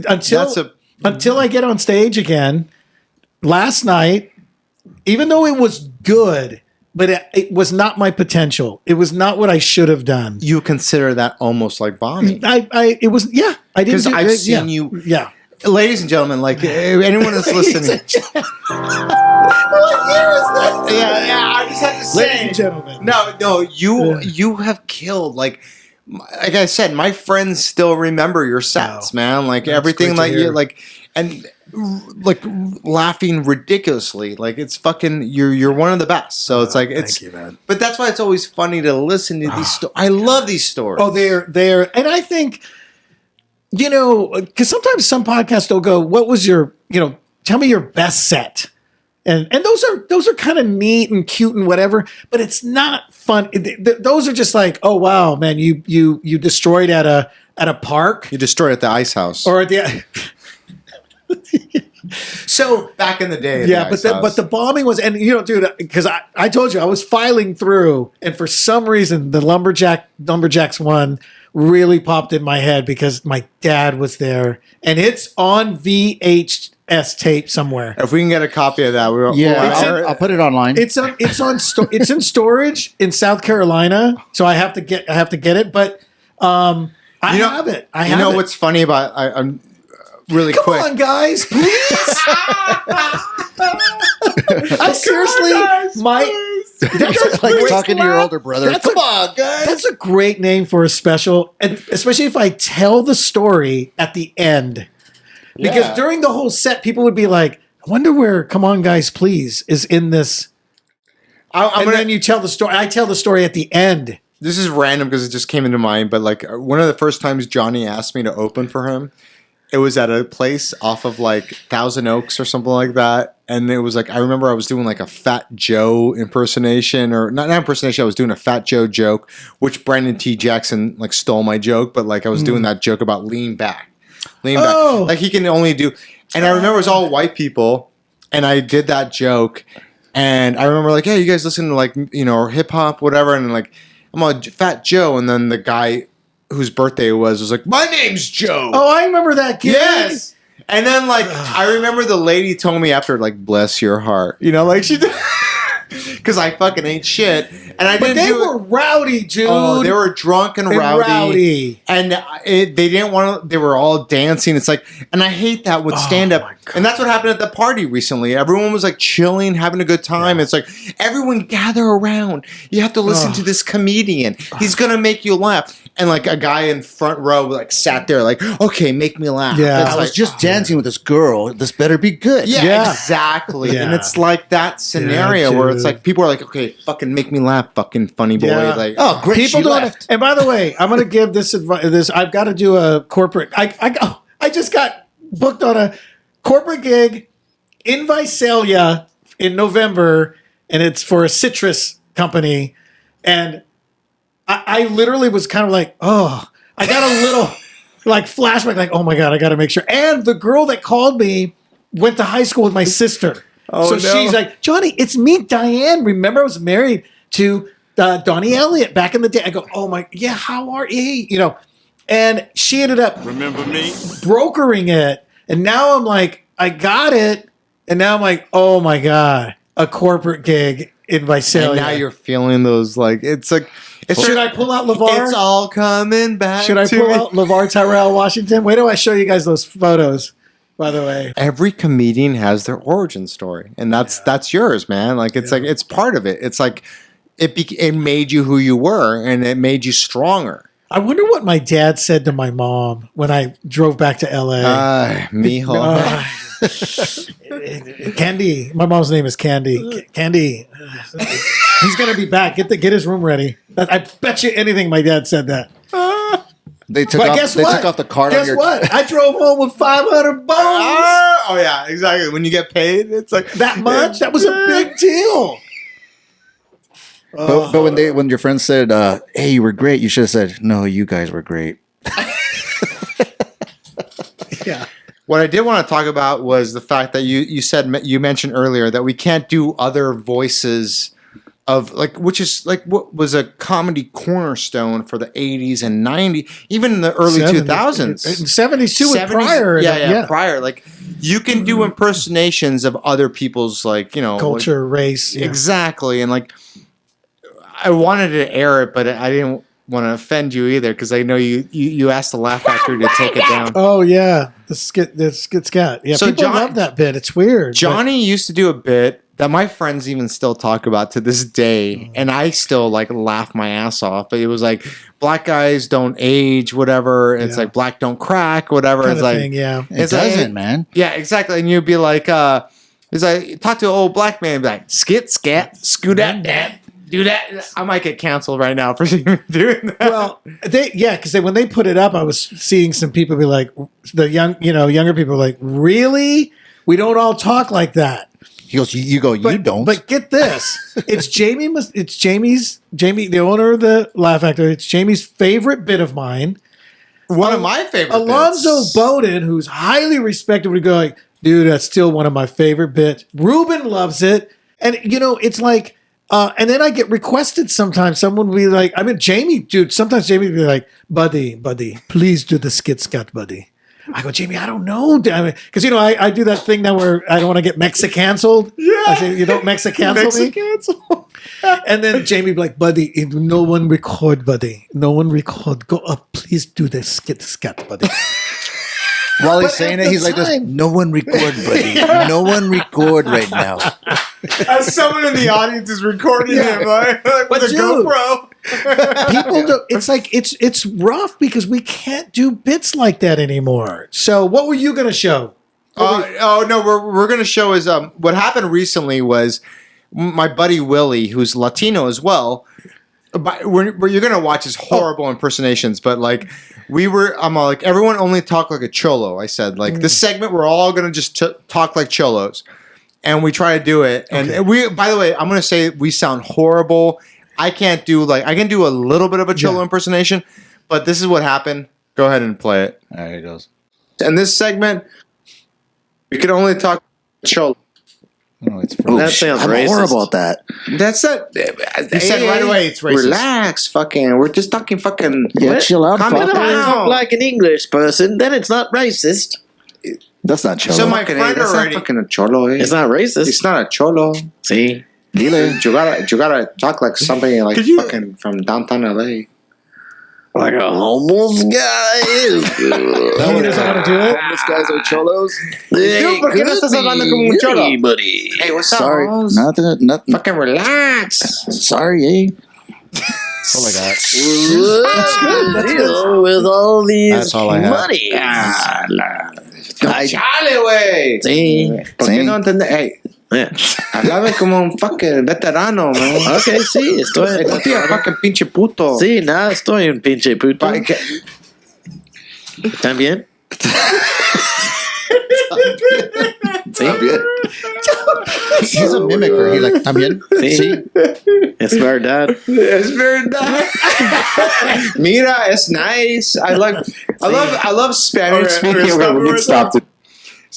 until I get on stage again, last night, even though it was good, but it was not my potential. It was not what I should have done. You consider that almost like bombing. I didn't. Because I've seen you. Yeah. Ladies and gentlemen, like anyone that's listening. What year is that? Yeah, I just have to say. Ladies and gentlemen. No, you have killed, like I said, my friends still remember your sets, man. Like everything like you like and like laughing ridiculously. Like it's fucking you're one of the best. So it's like it's thank you, man. But that's why it's always funny to listen to these stories. I love these stories. Oh, they're and I think because sometimes some podcasts will go, what was your, tell me your best set. And those are kind of neat and cute and whatever, but it's not fun. Those are just like, oh wow, man, you destroyed at a park. You destroyed at the ice house. Or at the So back in the day. But the bombing was, and dude, because I told you I was filing through, and for some reason the Lumberjacks one really popped in my head because my dad was there, and it's on VHS tape somewhere. If we can get a copy of that, I'll put it online. It's in storage in South Carolina, so I have to get it. But I have it. I have it. What's funny about I'm really Come quick. on, guys, please. I seriously, That's like talking to your older brother. Come on, guys. That's a great name for a special, and especially if I tell the story at the end. Because during the whole set, people would be like, I wonder where Come On Guys Please is in this. Then you tell the story. I tell the story at the end. This is random because it just came into mind, but like one of the first times Johnny asked me to open for him, it was at a place off of like Thousand Oaks or something like that. And it was like, I remember I was doing like a Fat Joe impersonation, or not impersonation, I was doing a Fat Joe joke, which Brandon T. Jackson like stole my joke, but like I was doing that joke about lean back. Like he can only do, and I remember it was all white people, and I did that joke, and I remember like, hey, you guys listen to like, or hip hop, whatever, and like, I'm a Fat Joe, and then the guy whose birthday it was like, my name's Joe. Oh, I remember that kid. Yes. And then like, I remember the lady told me after like, bless your heart, like she did. Because I fucking ain't shit, and But they were rowdy, dude. Oh, they were drunk and rowdy, and they didn't want to. They were all dancing. It's like, and I hate that with stand up, and that's what happened at the party recently. Everyone was like chilling, having a good time. Yeah. It's like everyone gather around. You have to listen to this comedian. He's gonna make you laugh. And like a guy in front row like sat there like, okay, make me laugh. Yeah, I was just dancing with this girl. This better be good. Yeah. Exactly. Yeah. And it's like that scenario where it's like people are like, okay, fucking make me laugh, fucking funny boy. Yeah. Like, oh, great. People don't. And by the way, I'm going to give this advice. I've got to do a corporate. I just got booked on a corporate gig in Visalia in November, and it's for a citrus company, and I literally was kind of like, oh, I got a little like flashback, like, oh my God, I got to make sure. And the girl that called me went to high school with my sister. Oh, so she's like, Johnny, it's me, Diane. Remember I was married to Donnie Elliott back in the day. I go, oh my, yeah, how are you? And she ended up brokering it. And now I'm like, I got it. And now I'm like, oh my God, a corporate gig in Visalia. And now you're feeling those like it's like. Should I pull out LeVar? It's all coming back. Should I to pull me. out LeVar Tyrell Washington? Wait till I show you guys those photos. By the way, Every comedian has their origin story, and that's yours, man. Like it's like it's part of it. It's like it made you who you were, and it made you stronger. I wonder what my dad said to my mom when I drove back to LA. Mijo. Candy. My mom's name is Candy. Candy. He's gonna be back. Get his room ready. I bet you anything my dad said that. They took But off. guess They what? took off the card. Guess on your, what? I drove home with 500 bones. Oh yeah, exactly. When you get paid, it's like That much? That was a big deal. But when your friend said, "Hey, you were great," you should have said, "No, you guys were great." Yeah. What I did want to talk about was the fact that you mentioned earlier that we can't do other voices of which is like what was a comedy cornerstone for the 80s and 90s, even in the early 2000s. 72 and prior. Yeah, prior. Like you can do impersonations of other people's Culture, race. Yeah. Exactly. And like I wanted to air it, but I didn't want to offend you either because I know you asked the Laugh Factory to take it down. Oh yeah, the skit scat. Yeah, So people love that bit. It's weird. Johnny used to do a bit that my friends even still talk about to this day, and I still like laugh my ass off. But it was like black guys don't age, whatever. It's like black don't crack, whatever. Kind it's of like thing, yeah. It doesn't, man. Yeah, exactly. And you'd be like, it's like talk to an old black man, and be like skit scat, scoot that. Do that. I might get canceled right now for doing that. Well, because when they put it up, I was seeing some people be like, younger people were like, really? We don't all talk like that. He goes, you don't. But get this, it's Jamie, the owner of the Laugh Factory. It's Jamie's favorite bit of mine. One of my favorite Alonzo bits. Bowden, who's highly respected, would go like, dude, that's still one of my favorite bits. Ruben loves it. And, it's like, and then I get requested sometimes. Someone will be like, Jamie, dude, sometimes Jamie will be like, buddy, please do the skit scat, buddy. I go, Jamie, I don't know. Because, I do that thing now where I don't want to get Mexicanceled. Yeah. I say, you don't Mexicancel me. And then Jamie be like, buddy, no one record, buddy. No one record. Go up. Please do the skit scat, buddy. While he's saying it, he's like, this, no one record, buddy. No one record right now. As someone in the audience is recording him, like with a dude, GoPro. People do. It's like it's rough because we can't do bits like that anymore. So, what were you going to show? We're going to show is what happened recently was my buddy Willie, who's Latino as well. You're going to watch his horrible impersonations, but like I'm like everyone only talk like a cholo. I said like this segment we're all going to just talk like cholos. And we try to do it. And we, by the way, I'm going to say we sound horrible. I can do a little bit of a Cholo impersonation, but this is what happened. Go ahead and play it. All right, here it goes. In this segment, we can only talk Cholo. Oh, it's that sounds I'm racist. Horrible at that. That's it. He said right away it's racist. Relax, fucking. We're just talking fucking. Yeah, chill out. If I talk like an English person, then it's not racist. That's not Cholo. So my friend that's already. not fucking a Cholo. Eh? It's not racist. It's not a Cholo. See? You gotta talk like somebody like fucking from downtown LA. Like a homeless guy. He doesn't want to do it. Homeless guys are cholos. Dude, ¿por qué no estás hablando como un cholo? Buddy. Hey, what's up? Sorry, Hoes? nothing. Fucking relax. Sorry, eh? That's all I got. That's good. That's good. With all these That's all I have. money. Chale, güey. Sí. ¿Por qué no entiendes? Hey, Yeah. hablame como un fucking veterano, man. Ok, sí, estoy. Estoy a fucking pinche puto. Sí, nada, estoy un pinche puto. ¿También? Sí. También. He's a mimicker. He's like, también. Sí. Es verdad. Es verdad. Mira, it's nice. I love Spanish speaking. Stop it.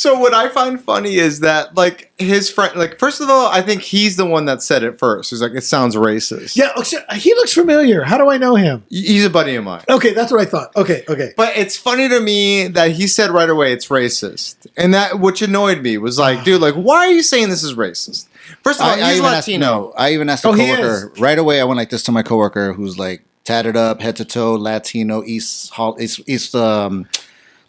So what I find funny is that, like, his friend, like, first of all, I think he's the one that said it first. He's like, it sounds racist. Yeah, he looks familiar. How do I know him? He's a buddy of mine. Okay, that's what I thought. Okay. But it's funny to me that he said right away it's racist. And that, which annoyed me, was like, dude, like, why are you saying this is racist? First of all, he's Latino. I even asked a he coworker right away. I went like this to my coworker who's like tatted up, head to toe, Latino, East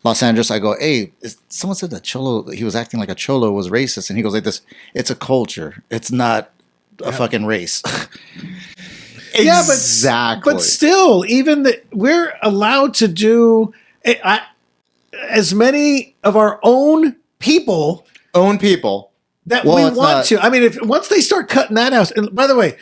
Los Angeles. I go, hey, someone said that Cholo, he was acting like a Cholo was racist. And he goes like this, it's a culture. It's not a fucking race. Exactly. But still, even we're allowed to do as many of our own people that we want to. I mean, once they start cutting that out. And by the way,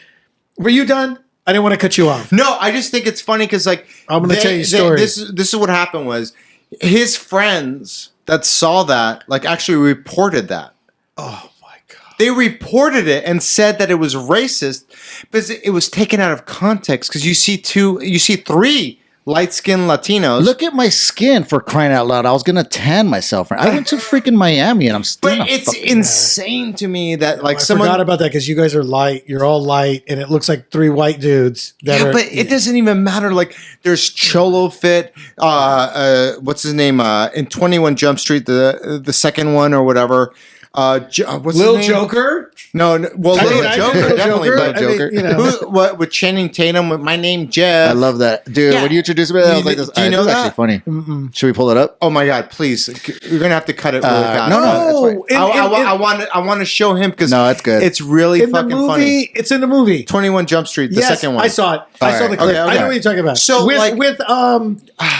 were you done? I didn't want to cut you off. No, I just think it's funny because, like, I'm going to tell you a story. This is what happened was his friends that saw that, like, actually reported that. Oh my God. They reported it and said that it was racist because it was taken out of context. Because you see three light-skinned Latinos. Look at my skin, for crying out loud. I was going to tan myself. I went to freaking Miami and I'm still But it's insane to me that, like, I forgot about that because you guys are light. You're all light, and it looks like three white dudes. But it doesn't even matter. Like, there's Cholo Fit. What's his name? In 21 Jump Street, the second one or whatever. What's Lil his name? Joker? No, well, Little Joker, definitely. Joker. But I mean, what with Channing Tatum? With my name Jeff. I love that, dude. Yeah. When you introduced me, I was like, "This, Do you know this is that? actually funny." Mm-mm. Should we pull it up? Oh my God! Please, you're gonna have to cut it really fast. No, it's fine. I want to show him because No, it's good. It's really in the fucking movie, funny. it's in the movie. 21 Jump Street, the second one. I saw it. I saw the clip. Okay. I know what you're talking about. So, with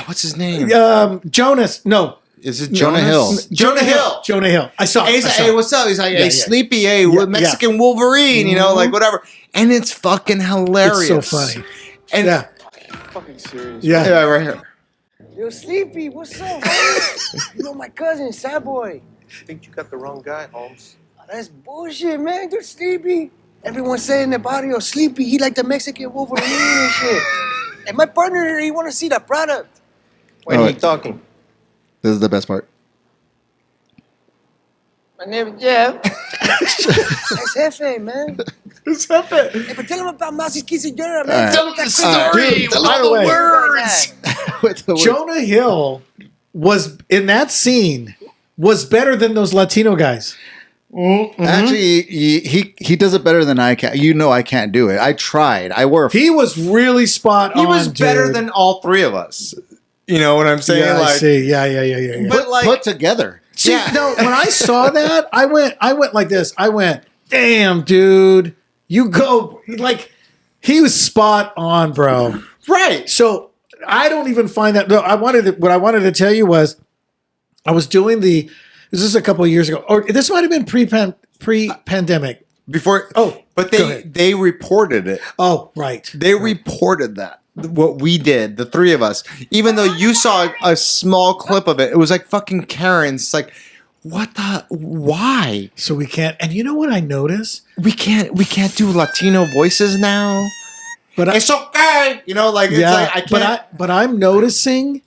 what's his name? Jonas. No, Is it Jonah Hill. Jonah Hill. Jonah Hill. I saw it. He's like, hey, what's up? He's like, hey, Yeah. Sleepy, hey, Mexican Wolverine, you know, like whatever. And it's fucking hilarious. It's so funny. And Yeah. Fucking serious. yeah, right here. Yo, Sleepy, what's up, homie? You know my cousin, Sad Boy. I think you got the wrong guy, Holmes. Oh, that's bullshit, man. You're Sleepy. Everyone's saying about your Sleepy. He like the Mexican Wolverine and shit. And my partner, he want to see the product. Why are you talking? This is the best part. My name is Jeff. That's Jefe, man. It's Jefe. Hey, but tell him about Masi's quinceañera, man. Tell him the story. Dude, by the way, words. Jonah Hill was in that scene was better than those Latino guys. Mm-hmm. Actually, he does it better than I can. You know, I can't do it. I tried. He was really spot on. He was better dude. than all three of us. You know what I'm saying? Yeah, like, I see. Yeah. But like, put together. See, no, when I saw that, I went like this. I went, damn, dude, you go like he was spot on, bro. right. So I don't even find that. No, what I wanted to tell you was, I was doing this is a couple of years ago, or this might have been pre-pandemic. Before, but Go ahead. they reported it. Oh, right. They reported that. What we did, the three of us, even though you saw a small clip of it, it was like fucking Karen's. It's like, why? So we can't. And you know what I noticed? We can't do Latino voices now. But It's okay, you know, like, it's like I can't. But I'm noticing,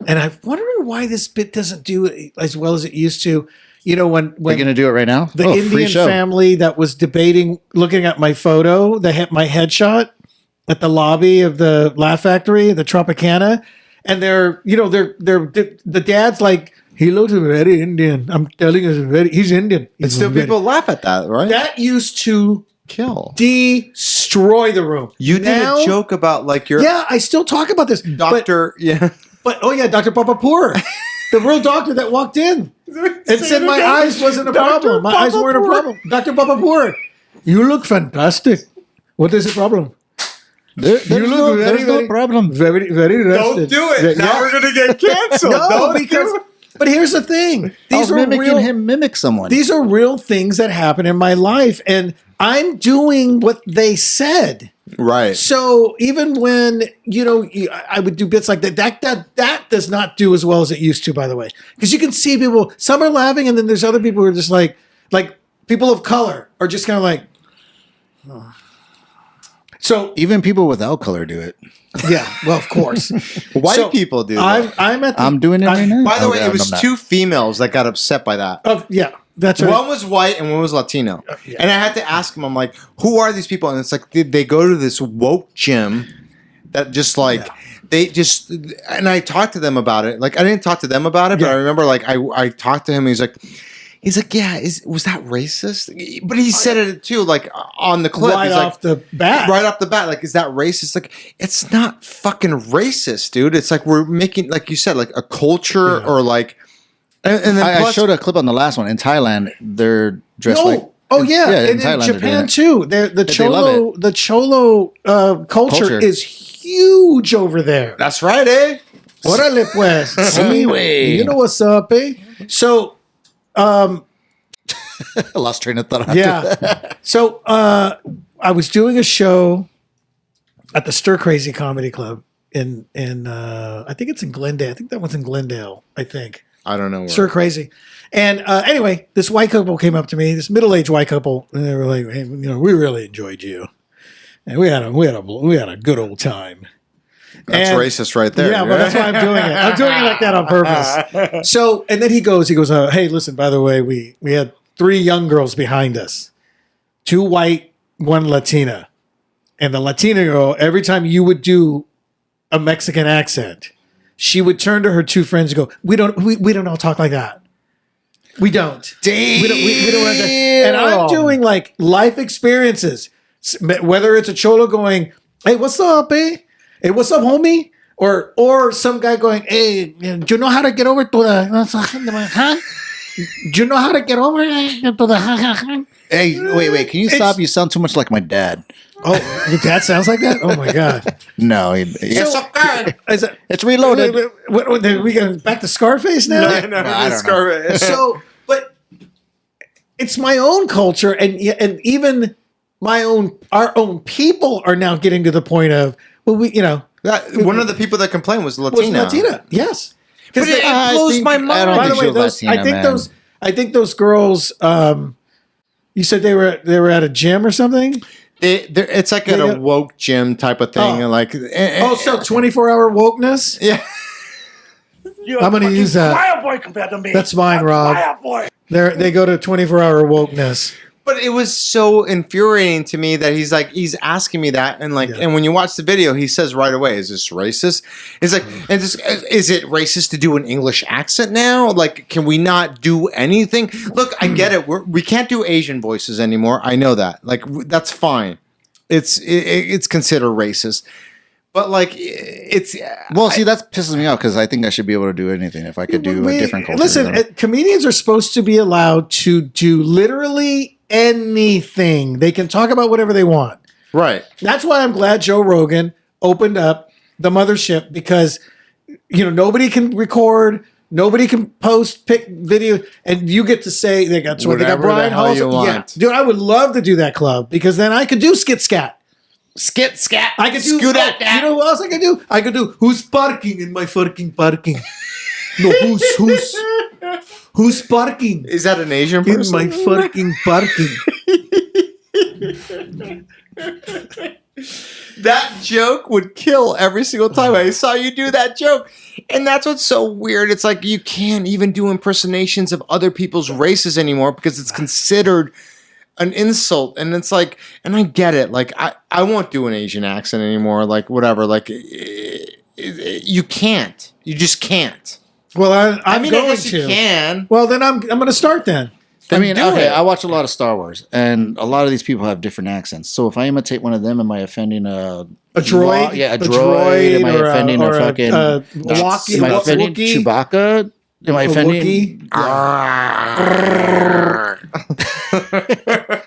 and I'm wondering why this bit doesn't do it as well as it used to. You know, when We're gonna do it right now. the free Indian show. family that was debating, looking at my photo, my headshot at the lobby of the Laugh Factory, the Tropicana, and the dad's like, he looks very Indian. I'm telling you, he's Indian. And still people laugh at that, right? That used to kill. destroy the room. You did Now- a joke about like your Yeah, I still talk about this. doctor. But Dr. Papapour, the real doctor that walked in and said my eyes wasn't a problem. My eyes weren't a problem. Dr. Papapour, you look fantastic. What is the problem? There's no problem. Very, very rested. Don't do it. Now we're gonna get canceled. No, Don't because. do it. But here's the thing. I was These are mimicking real. him mimic someone. These are real things that happen in my life, and I'm doing what they said. Right. So even when I would do bits like that, that does not do as well as it used to. By the way, because you can see people. Some are laughing, and then there's other people who are just like people of color are just kind of like. Oh. So Even people without color do it. yeah, well, of course, White people do that. I'm at. I'm doing it right now. By the way, Okay, it was I'm not. 2 females that got upset by that. Yeah, that's right. One was white and one was Latino. Yeah. And I had to ask them, I'm like, who are these people? And it's like, they go to this woke gym that just like, they just, and I talked to them about it. Like, I didn't talk to them about it, but I remember like, I talked to him. He's like, yeah, was that racist? But he said it too, like on the clip. Right He's off like, the bat. Right off the bat, like, is that racist? Like, it's not fucking racist, dude. It's like we're making, like you said, like a culture or like, and then I showed a clip on the last one. In Thailand, they're dressed like. Oh yeah, in and in Thailand they're doing Japan it. too. The They love Cholo, the Cholo culture is huge over there. That's right, eh? Órale pues, Sí, güey. you know what's up, eh? So, I lost train of thought. yeah. So I was doing a show at the Stir Crazy Comedy Club in I think it's in Glendale. I think that one's in Glendale. I think I don't know. Where. Stir Crazy. And anyway, this white couple came up to me, this middle-aged white couple, and they were like, "Hey, you know, we really enjoyed you, and we had a good old time." That's And- racist right there. Yeah, but that's why I'm doing it. I'm doing it like that on purpose. So, and then he goes, "Hey, listen, by the way, we had 3 young girls behind us, 2 white, 1 Latina, and the Latina girl, every time you would do a Mexican accent, she would turn to her 2 friends and go, we don't all talk like that. We don't. We don't have that." And I'm doing like life experiences, whether it's a Cholo going, "Hey, what's up, eh? Hey, what's up, homie?" Or some guy going, "Hey, do you know how to get over to the, huh? Do you know how to get over to the, Hey, wait. Can you stop? You sound too much like my dad. Oh, your dad sounds like that? Oh my God. No, it's reloaded. What, we going back to Scarface now? I don't know. So, but it's my own culture, and even our own people are now getting to the point of, well, One of the people that complained was was Latina. Latina, yes. But it blows my mind. By the way, I think those girls. You said they were at a gym or something. It's like at a woke gym type of thing, and like so 24-hour wokeness. Yeah, I'm going to use that. Wild boy compared to me. That's mine, Rob. Wild boy. They go to 24-hour wokeness. but it was so infuriating to me that he's asking me that, and and when you watch the video, he says right away, "Is this racist?" It's like, is it racist to do an English accent now? Like, can we not do anything? Look, I get it. We can't do Asian voices anymore. I know that. Like, that's fine. It's considered racist. But like it's Well, see, that pisses me off because I think I should be able to do anything if I could do a different culture. Listen, comedians are supposed to be allowed to do literally anything. They can talk about whatever they want. right. That's why I'm glad Joe Rogan opened up the mothership, because nobody can record, nobody can pick video, and you get to say they got Whatever Brian the hell Halls. you want. Yeah, dude, I would love to do that club, because then I could do skit scat. Skit scat. I could do. Scoot at You that. know what else I could do? I could do who's parking in my fucking parking. No, who's parking Is that an Asian in person? my fucking parking? That joke would kill every single time I saw you do that joke. And that's what's so weird. It's like you can't even do impersonations of other people's races anymore because it's considered an insult. And it's like, and I get it. Like, I won't do an Asian accent anymore. Like, whatever. Like, you can't. You just can't. Well, I'm I going guess to. you can. Well, then I'm going to start then. I mean, do okay, it. I watch a lot of Star Wars, and a lot of these people have different accents. So if I imitate one of them, am I offending a droid? Yeah, a droid. Am I or offending a Walkie? fucking? Am I offending Wookiee? Chewbacca? Am I offending?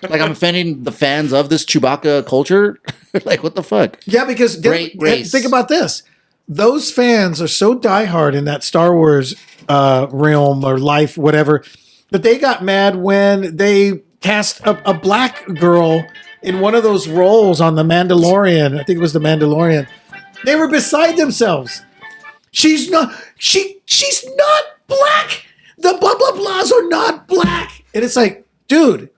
Like I'm offending the fans of this Chewbacca culture? Like what the fuck? Yeah, because Great race. think about this. Those fans are so diehard in that Star Wars realm or life, whatever, that they got mad when they cast a black girl in one of those roles on The Mandalorian. I think it was The Mandalorian. They were beside themselves. She's not black. The blah blah blahs are not black. And it's like, dude,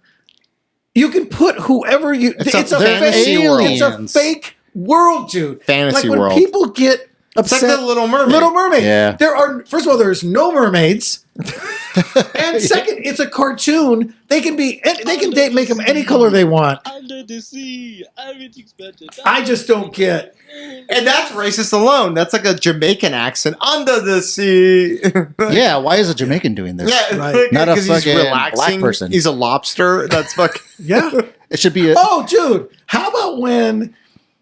You can put whoever you. It's a fantasy world. It's a fake world, dude. Fantasy like when world. people get upset. It's like the Little Mermaid. Little Mermaid. Yeah. First of all, there's no mermaids. And second, it's a cartoon. They can make them any color they want. Under the sea, everything's better. I just don't get. And that's racist alone. That's like a Jamaican accent. Under the sea. Yeah, why is a Jamaican doing this? Yeah, Right. Not a 'cause he's fucking relaxing. black person. He's a lobster. That's fucking. Yeah. It should be a... Oh, dude. How about when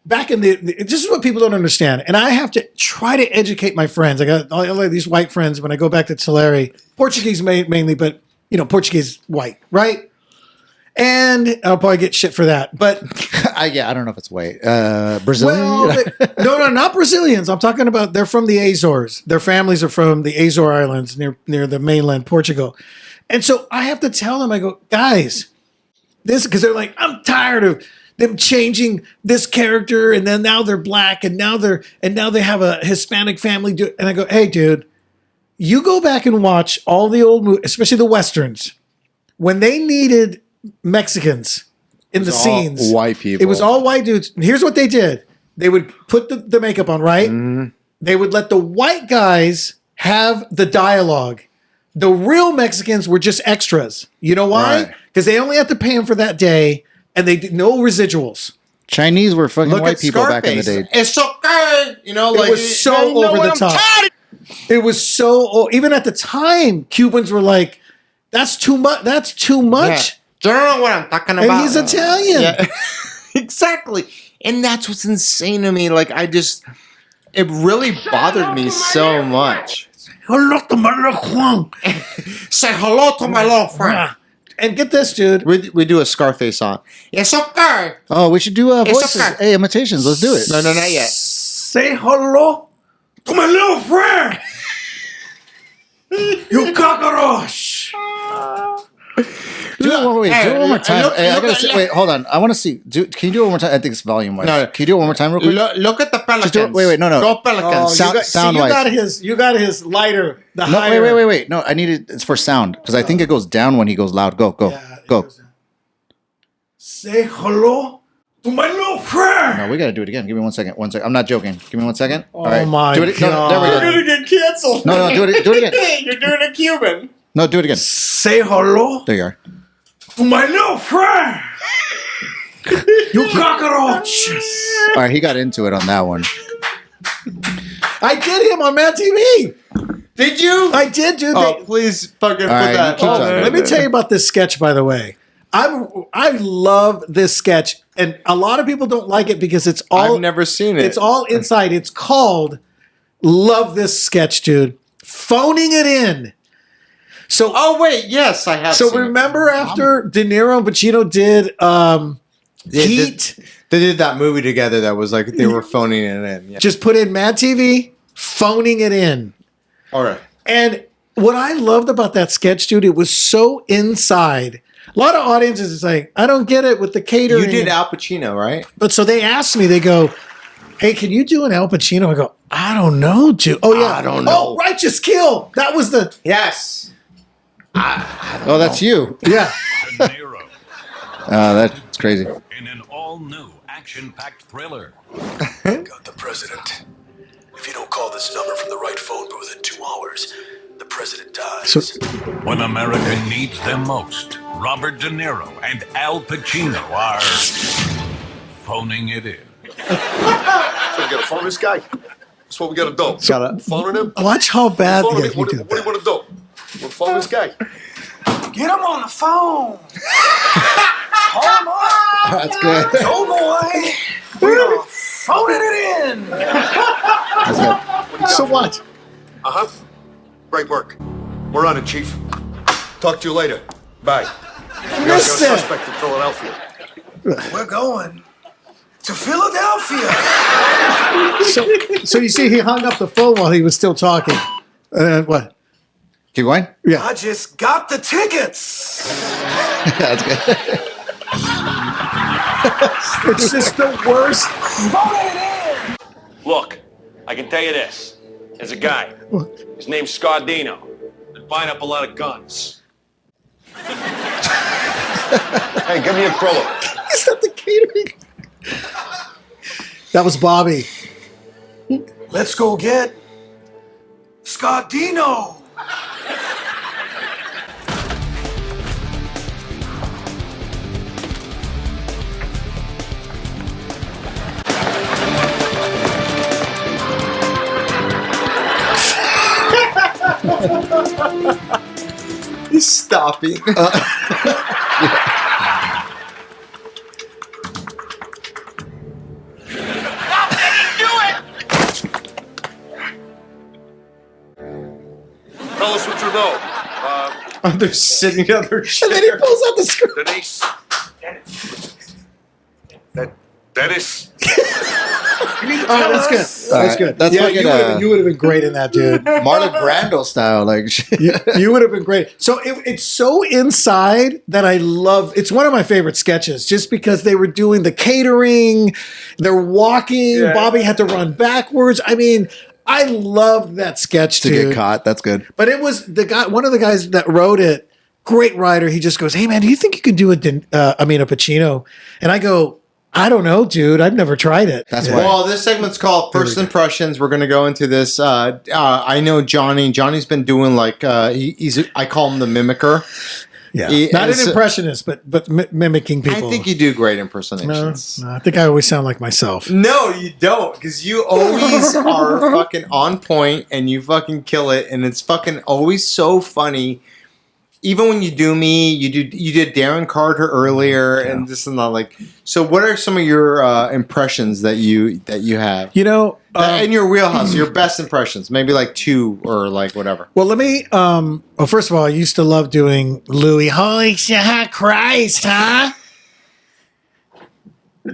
back in this is what people don't understand. And I have to try to educate my friends. I got all these white friends when I go back to Tulare. Portuguese mainly, but Portuguese white, right? And I'll probably get shit for that. But I don't know if it's white. Brazilian? well, no, not Brazilians. I'm talking about they're from the Azores. Their families are from the Azore Islands near the mainland Portugal. And so I have to tell them, I go, guys, this, because they're like, I'm tired of them changing this character, and then now they're black, and now they have a Hispanic family. And I go, hey, dude, you go back and watch all the old movies, especially the Westerns, when they needed Mexicans in the scenes. White people. It was all white dudes. And here's what they did. They would put the makeup on, right? Mm-hmm. They would let the white guys have the dialogue. The real Mexicans were just extras. You know why? Because they only had to pay them for that day, and they did no residuals. Chinese were fucking Look white at people Scarface. back in the day. It's okay. It was so over the top. It was so, even at the time, Cubans were like, that's too much. That's too much. Yeah. Do you know what I'm talking about? And he's Italian. Yeah. Exactly. And that's what's insane to me. Like, it really bothered me so much. Hello to my little Juan. Say hello to my little friend. And get this, dude. We do a Scarface song. It's okay. Oh, we should do voices. okay. Hey, imitations. Let's do it. No, not yet. Say hello to my little friend. You cockroach. Do it one more time. Look, wait, hold on. I want to see. Can you do it one more time? I think it's volume wise. No. Can you do it one more time real quick? Look at the pelicans. Just do it. Wait, no. Go pelicans. Sound-wise. You got his lighter. No, wait. No, I need it. It's for sound because I think it goes down when he goes loud. Go. Say hello to my little friend. No, we got to do it again. Give me 1 second. 1 second. I'm not joking. Give me 1 second. Oh, all right. My do it. God. No, there we go. You're gonna get canceled. No, do it again. You're doing a Cuban. No, do it again. Say hello There you are. to my little friend. You cockroaches. All right, he got into it on that one. I did him on Mad TV. Did you? I did, dude. Oh, please fucking put right, that. keep talking. Let me tell you about this sketch, by the way. I love this sketch, and a lot of people don't like it because it's all. I've never seen it. It's all inside. It's called "Love This Sketch," dude. Phoning it in. So, oh wait, yes, I have. So seen remember after De Niro and Pacino did Heat, they did that movie together that was like they were phoning it in. Yeah. just put in Mad TV, phoning it in. All right. And what I loved about that sketch, dude, it was so inside. A lot of audiences is like, I don't get it with the catering. You did Al Pacino, right? But so they asked me, they go, hey, can you do an Al Pacino? I go, I don't know, dude. Oh, yeah. I don't know. Oh, Righteous Kill. That was the. Yes. Oh, that's you. Yeah. De Niro That's crazy. in an all-new action-packed thriller. Got the president. If you don't call this number from the right phone booth in 2 hours, the president dies. So, When America needs them most, Robert De Niro and Al Pacino are phoning it in. So we gotta phone this guy? That's what we gotta do. Phoning him? watch how bad Phone the him. guy What do can you wanna do? We'll phone this guy. Get him on the phone. Call him up. That's good. Oh boy. We're phoning it in. So what? Uh-huh. Great work. We're on it, Chief. Talk to you later. Bye. You're a Listen. suspect in Philadelphia. We're going to Philadelphia. So you see, he hung up the phone while he was still talking. What? Keep going. Yeah. I just got the tickets. That's good. It's just the worst. Phoning it in. Look, I can tell you this. There's a guy. His name's Scardino. Been buying up a lot of guns. Hey, give me a Cholo. Is that the catering? That was Bobby. Let's go get Scottino. He's stopping. Tell us what you know. They're sitting together. And then he pulls out the script. Denise. Dennis. Oh, that's good. That's good. That's yeah, fucking, you would have been great in that, dude. Marlon Brando style, like You would have been great. So it's so inside that I love. It's one of my favorite sketches, just because they were doing the catering, they're walking. Yeah. Bobby had to run backwards. I mean, I loved that sketch to dude. get caught. That's good. But it was the guy, one of the guys that wrote it. Great writer. He just goes, "Hey man, do you think you can do a Pacino?" And I go, "I don't know, dude. I've never tried it." That's why. Well, this segment's called First Impressions. We're going to go into this. I know Johnny. Johnny's been doing like he's. I call him the mimicker. Yeah, He- not as- an impressionist, but mimicking I people. think you do great no, impersonations. I think I always sound like myself. No, you don't, because you always are fucking on point and you fucking kill it, and it's fucking always so funny. Even when you do me, you did Darren Carter earlier, and this and that. Like, so what are some of your impressions that you have? You know, In your wheelhouse, your best impressions, maybe like 2 or like whatever. well, let me. Well, first of all, I used to love doing Louis. Holy shit, Christ, huh?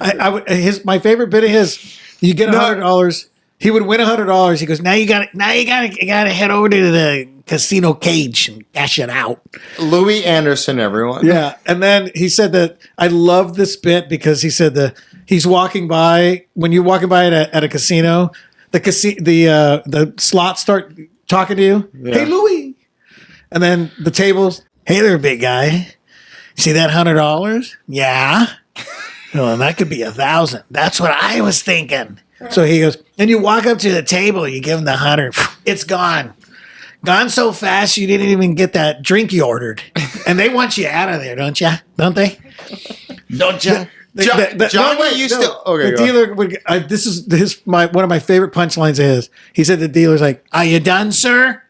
I would my favorite bit of his. You get $100. He would win $100. He goes, now you got to head over to the casino cage and cash it out. Louis Anderson, everyone. Yeah, and then he said that I love this bit because he said he's walking by when you're walking by at a casino, the slots start talking to you. Yeah. Hey, Louis, and then the tables. Hey there, big guy. See that $100? Yeah. Well, that could be 1,000. That's what I was thinking. So he goes, and you walk up to the table, you give him the 100. It's gone. Gone so fast you didn't even get that drink you ordered. And they want you out of there, don't you? Don't they? Don't you? Johnny used to. Okay, the go dealer would. This is one of my favorite punchlines of his. He said the dealer's like, "Are you done, sir?"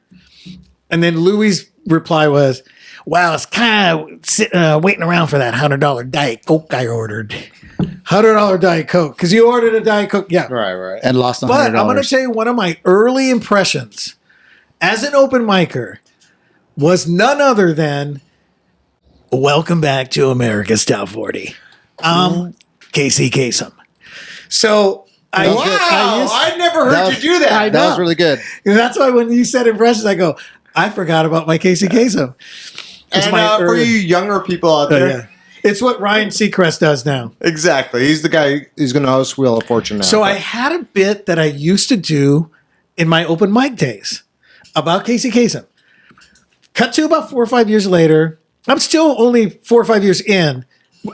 And then Louis' reply was, "Well, it's kind of waiting around for that $100 Diet Coke I ordered." $100 Diet Coke because you ordered a Diet Coke, yeah, right, and lost $100. But I'm going to tell you one of my early impressions as an open micer was none other than "Welcome back to America's Top 40." Casey Kasem. So I never heard you do that. That was really good. That's why when you said impressions, I go, I forgot about my Casey Kasem. And for you younger people out there, yeah. It's what Ryan Seacrest does now. Exactly. He's the guy who's going to host Wheel of Fortune now. So I had a bit that I used to do in my open mic days about Casey Kasem. Cut to about 4 or 5 years later. I'm still only 4 or 5 years in.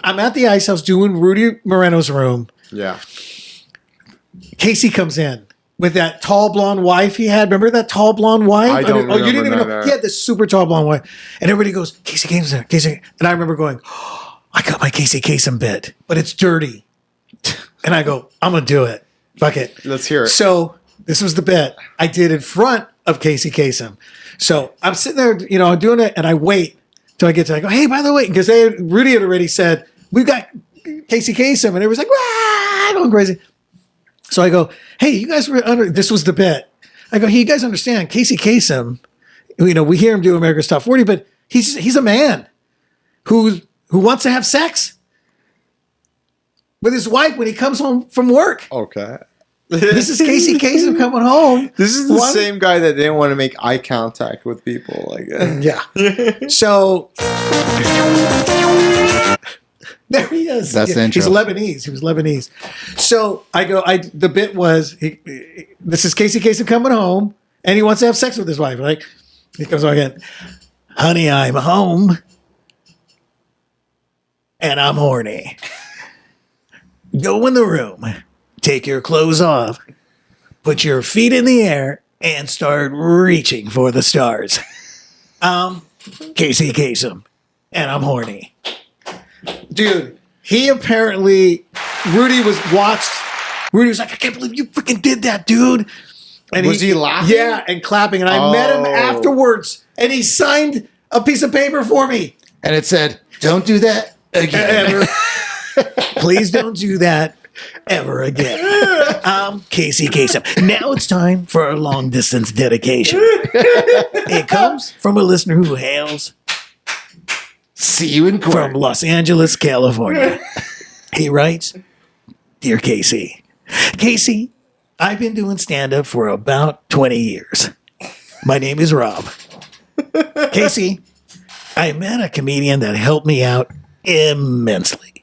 I'm at the Ice House doing Rudy Moreno's room. Yeah. Casey comes in with that tall blonde wife he had. Remember that tall blonde wife? I don't you didn't even remember know. that. He had this super tall blonde wife. And everybody goes, Casey Kasem's there. Casey. And I remember going, oh, I got my Casey Kasem bit, but it's dirty. And I go, I'm going to do it. Fuck it. Let's hear it. So this was the bit I did in front of Casey Kasem. So I'm sitting there, doing it, and I wait till I get to, I go, hey, by the way, because Rudy had already said, we've got Casey Kasem, and everyone's like, "Wah!" Going crazy. So I go, hey, you guys were this was the bit. I go, hey, you guys understand, Casey Kasem, we hear him do America's Top 40, but he's a man who wants to have sex with his wife when he comes home from work. Okay. This is Casey Kasem coming home. This is the same guy that didn't want to make eye contact with people. Like, yeah. So there he is. That's the intro. He's Lebanese. He was Lebanese. So I go. The bit was this is Casey Kasem coming home, and he wants to have sex with his wife. Like he comes on again, honey, I'm home. and I'm horny. Go in the room, take your clothes off, put your feet in the air, and start reaching for the stars. I'm Casey Kasem, and I'm horny. Dude, he apparently, Rudy was like, I can't believe you freaking did that, dude. And was he laughing? Yeah, and clapping. And I met him afterwards, and he signed a piece of paper for me. And it said, don't do that again. Please don't do that ever again. I'm Casey Kasem. Now it's time for our long distance dedication. It comes from a listener who hails See you in court. from Los Angeles, California. He writes, Dear Casey, Casey, I've been doing stand-up for about 20 years. My name is Rob. Casey, I met a comedian that helped me out immensely.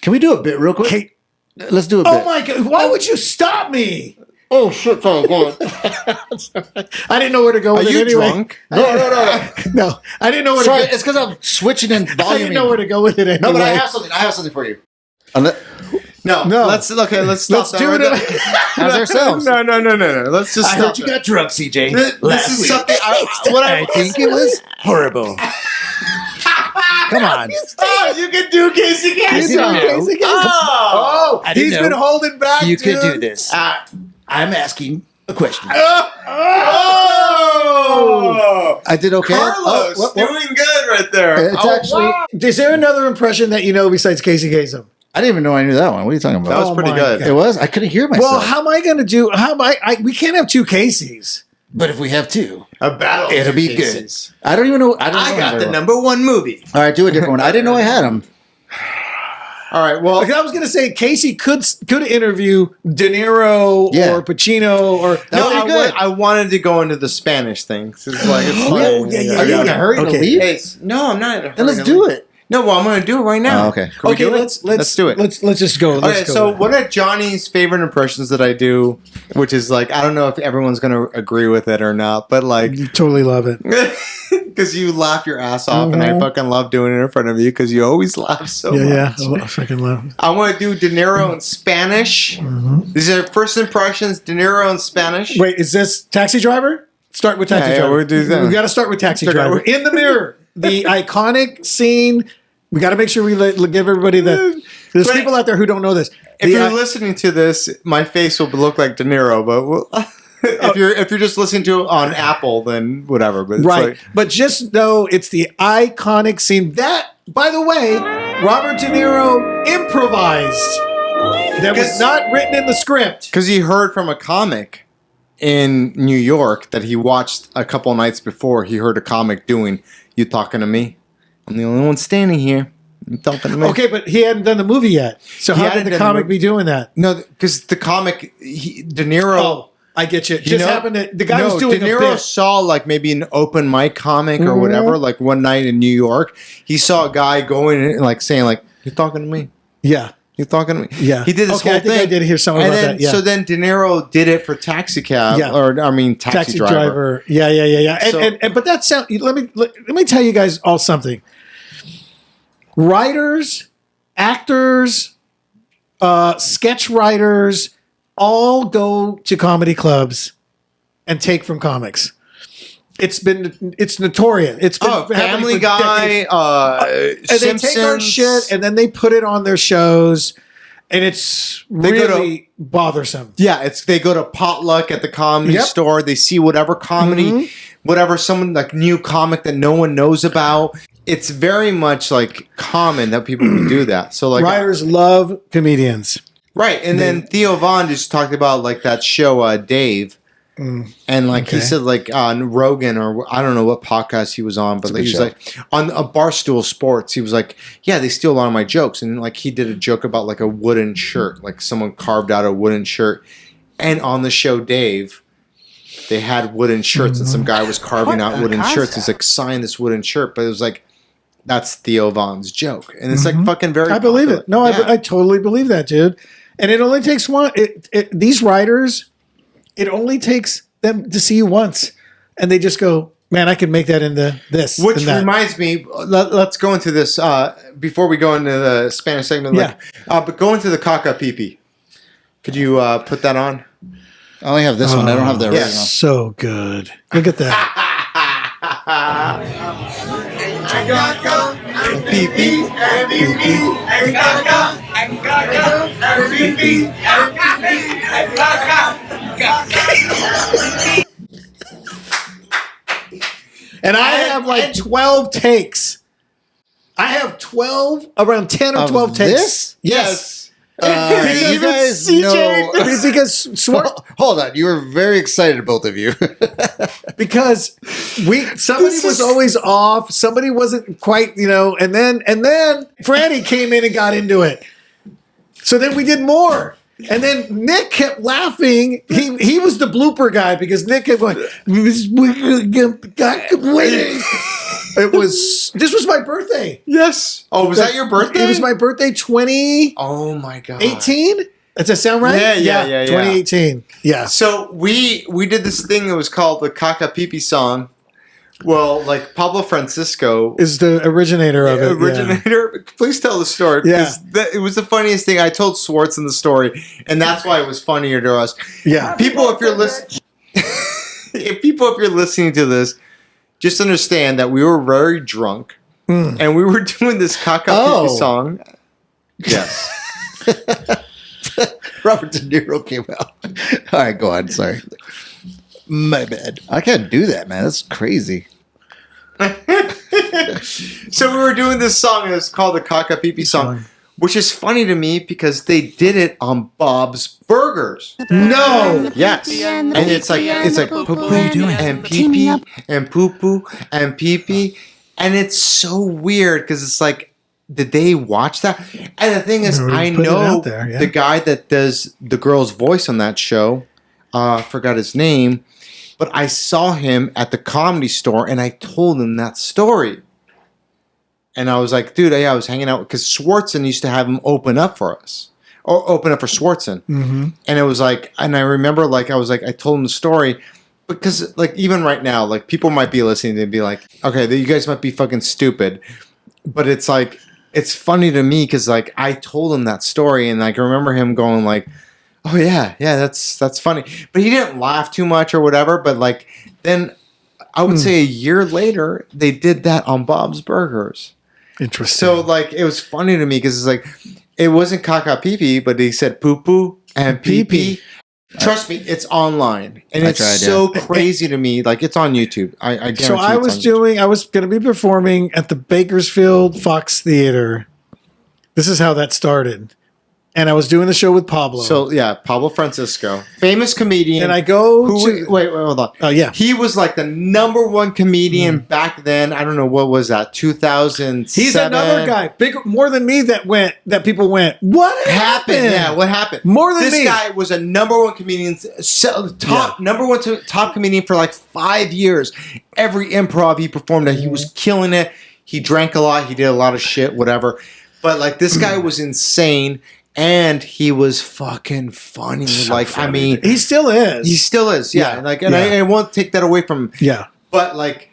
Can we do a bit real quick? Let's do a bit. Oh my God, why would you stop me? Oh, shit, sorry, go on. I didn't know where to go with Are it you anyway. drunk? No. No, I didn't know where Sorry, to go. it's because I'm switching in volume. I didn't know where to go with it anyway. No, but I have something for you. No. Let's stop Let's that do right it. there. As ourselves. No. Let's just I stop heard you that. got drunk, CJ. This is something I think it was horrible. Come on. Oh, you can do Casey Kasem. Oh, I didn't he's know been holding back. you dude. could do this. I'm asking a question. Oh! I did okay. Carlos, doing good right there. It's actually. Is there another impression that you know besides Casey Kasem? I didn't even know I knew that one. What are you talking about? That was pretty my good. God. It was? I couldn't hear myself. Well, how am I going to do? How am I? We can't have two Caseys. But if we have two, A battle. it'll of be cases. good. I don't even know. I I got the #1 movie. All right, do a different one. I didn't know I had them. All right. Well, Like I was going to say, Casey could interview De Niro Yeah. or Pacino or I wanted to go into the Spanish thing. It's like it's Oh, fun. yeah. Are you in a hurry to Okay. leave? Hey, no, I'm not in a hurry. Then let's to do leave. it. No, well, I'm going to do it right now. Oh, okay. Can we Okay, do it? let's do it. Let's just go. Let's Okay, go so with it. one of Johnny's favorite impressions that I do, which is like, I don't know if everyone's going to agree with it or not, but like, You totally love it. because you laugh your ass off, and I fucking love doing it in front of you because you always laugh so much. Yeah. I freaking love it. I want to do De Niro in Spanish. These are first impressions. De Niro in Spanish. Wait, is this Taxi Driver? Start with Taxi Yeah, Driver. we'll do that. We got to start with Taxi Start Driver. with- In the mirror, the iconic scene. We got to make sure we give everybody the. There's Wait. people out there who don't know this. If you're listening to this, my face will look like De Niro, but if you're just listening to it on Apple, then whatever. But it's Right. like, But just know it's the iconic scene. That, by the way, Robert De Niro improvised. That was not written in the script. because he heard from a comic in New York that he watched a couple nights before. He heard a comic doing "You Talking to Me." I'm the only one standing here. You talking to me? Okay, but he hadn't done the movie yet. So He how hadn't did the done the comic movie. be doing that? No, because the comic, De Niro. Oh, I get you. Just happened to the guy was No, doing De a Niro bit. saw like maybe an open mic comic or whatever. Like one night in New York, he saw a guy going and like saying like, "You're talking to me." Yeah. You're talking to me. Yeah. He did this Okay, whole I think thing. I did hear something and about then, that, yeah. So then De Niro did it for Taxi Cab, Yeah. or I mean Taxi Driver. Yeah. And, So- and but that sound. Let me tell you guys all something. Writers, actors, sketch writers, all go to comedy clubs and take from comics. It's notorious. It's been happening Family for Guy, decades. And Simpsons. they take our shit and then they put it on their shows, and it's They go to- really bothersome. Yeah, they go to potluck at the comedy Yep. store. They see whatever comedy, whatever someone like new comic that no one knows about. It's very much like common that people would do that. So like Writers love comedians. right, and then Theo Von just talked about like that show Dave, and like he said like on Rogan or I don't know what podcast he was on, but like, he was like on a Barstool Sports. He was like, yeah, they steal a lot of my jokes, and like he did a joke about like a wooden shirt, like someone carved out a wooden shirt, and on the show Dave. They had wooden shirts, and some guy was carving out wooden shirts. He's like, sign this wooden shirt, but it was like, that's Theo Von's joke, and it's like fucking very. I believe popular. it. No, Yeah. I totally believe that, dude. And it only takes one. These writers, it only takes them to see you once, and they just go, Man, I could make that into this. Which and that. reminds me, let's go into this before we go into the Spanish segment. But go into the caca pipi. Could you put that on? I only have this one. I don't have the original. So good. Look at that. And I have like 12 takes. I have 12, around 10 or 12 takes. This? Yes. You guys know. Because Hold on. You were very excited, both of you. because somebody was always off. Somebody wasn't quite, and then Franny came in and got into it. So then we did more. And then Nick kept laughing. He was the blooper guy because Nick kept going. This was my birthday. Yes. Oh, was that your birthday? It was my birthday, 2018. Oh my god. Does that sound right? Yeah. 2018. Yeah. So we did this thing that was called the Caca Pipi song. Well, like Pablo Francisco is the originator of it. Yeah. Please tell the story. Because it was the funniest thing. I told Swartz in the story, and that's why it was funnier to us. Yeah. People, if you're listening to this, just understand that we were very drunk, and we were doing this Caca Pipi song. Yes. Robert De Niro came out. All right, go on. Sorry. My bad. I can't do that, man. That's crazy. So we were doing this song, and it's called the Caca Pipi song, which is funny to me because they did it on Bob's Burgers. No. Yes. And it's like poo-poo and pee-pee and poo-poo and pee-pee. And it's so weird because it's like, did they watch that? And the thing is, I know the guy that does the girl's voice on that show. Forgot his name. But I saw him at the Comedy Store, and I told him that story. And I was like, dude, I was hanging out, because Swartzen used to have him open up for us. Or open up for Swartzen. Mm-hmm. And it was like, and I remember, like, I told him the story, because, like, even right now, like, people might be listening, they'd be like, okay, you guys might be fucking stupid. But it's like, it's funny to me, because, like, I told him that story, and, like, I remember him going, like, oh yeah, that's funny. But he didn't laugh too much or whatever. But like then, I would say a year later they did that on Bob's Burgers. Interesting. So like it was funny to me because it's like it wasn't caca pee pee, but they said poo poo and pee pee. Trust me, it's online and it's so crazy to me. Like it's on YouTube. I guarantee. So I was going to be performing at the Bakersfield Fox Theater. This is how that started. And I was doing the show with Pablo. So yeah, Pablo Francisco, famous comedian. And I go wait, hold on. Oh yeah, he was like the #1 comedian back then. I don't know what was that, 2007. He's another guy, bigger, more than me. That people went, what happened? Yeah, what happened? More than me. This guy was a #1 comedian, top comedian for like 5 years. Every improv he performed at, he was killing it. He drank a lot. He did a lot of shit, whatever. But like this guy was insane. And he was fucking funny. So like, funny. I mean, he still is. He still is. Yeah. Like, and I won't take that away from him. Yeah. But like,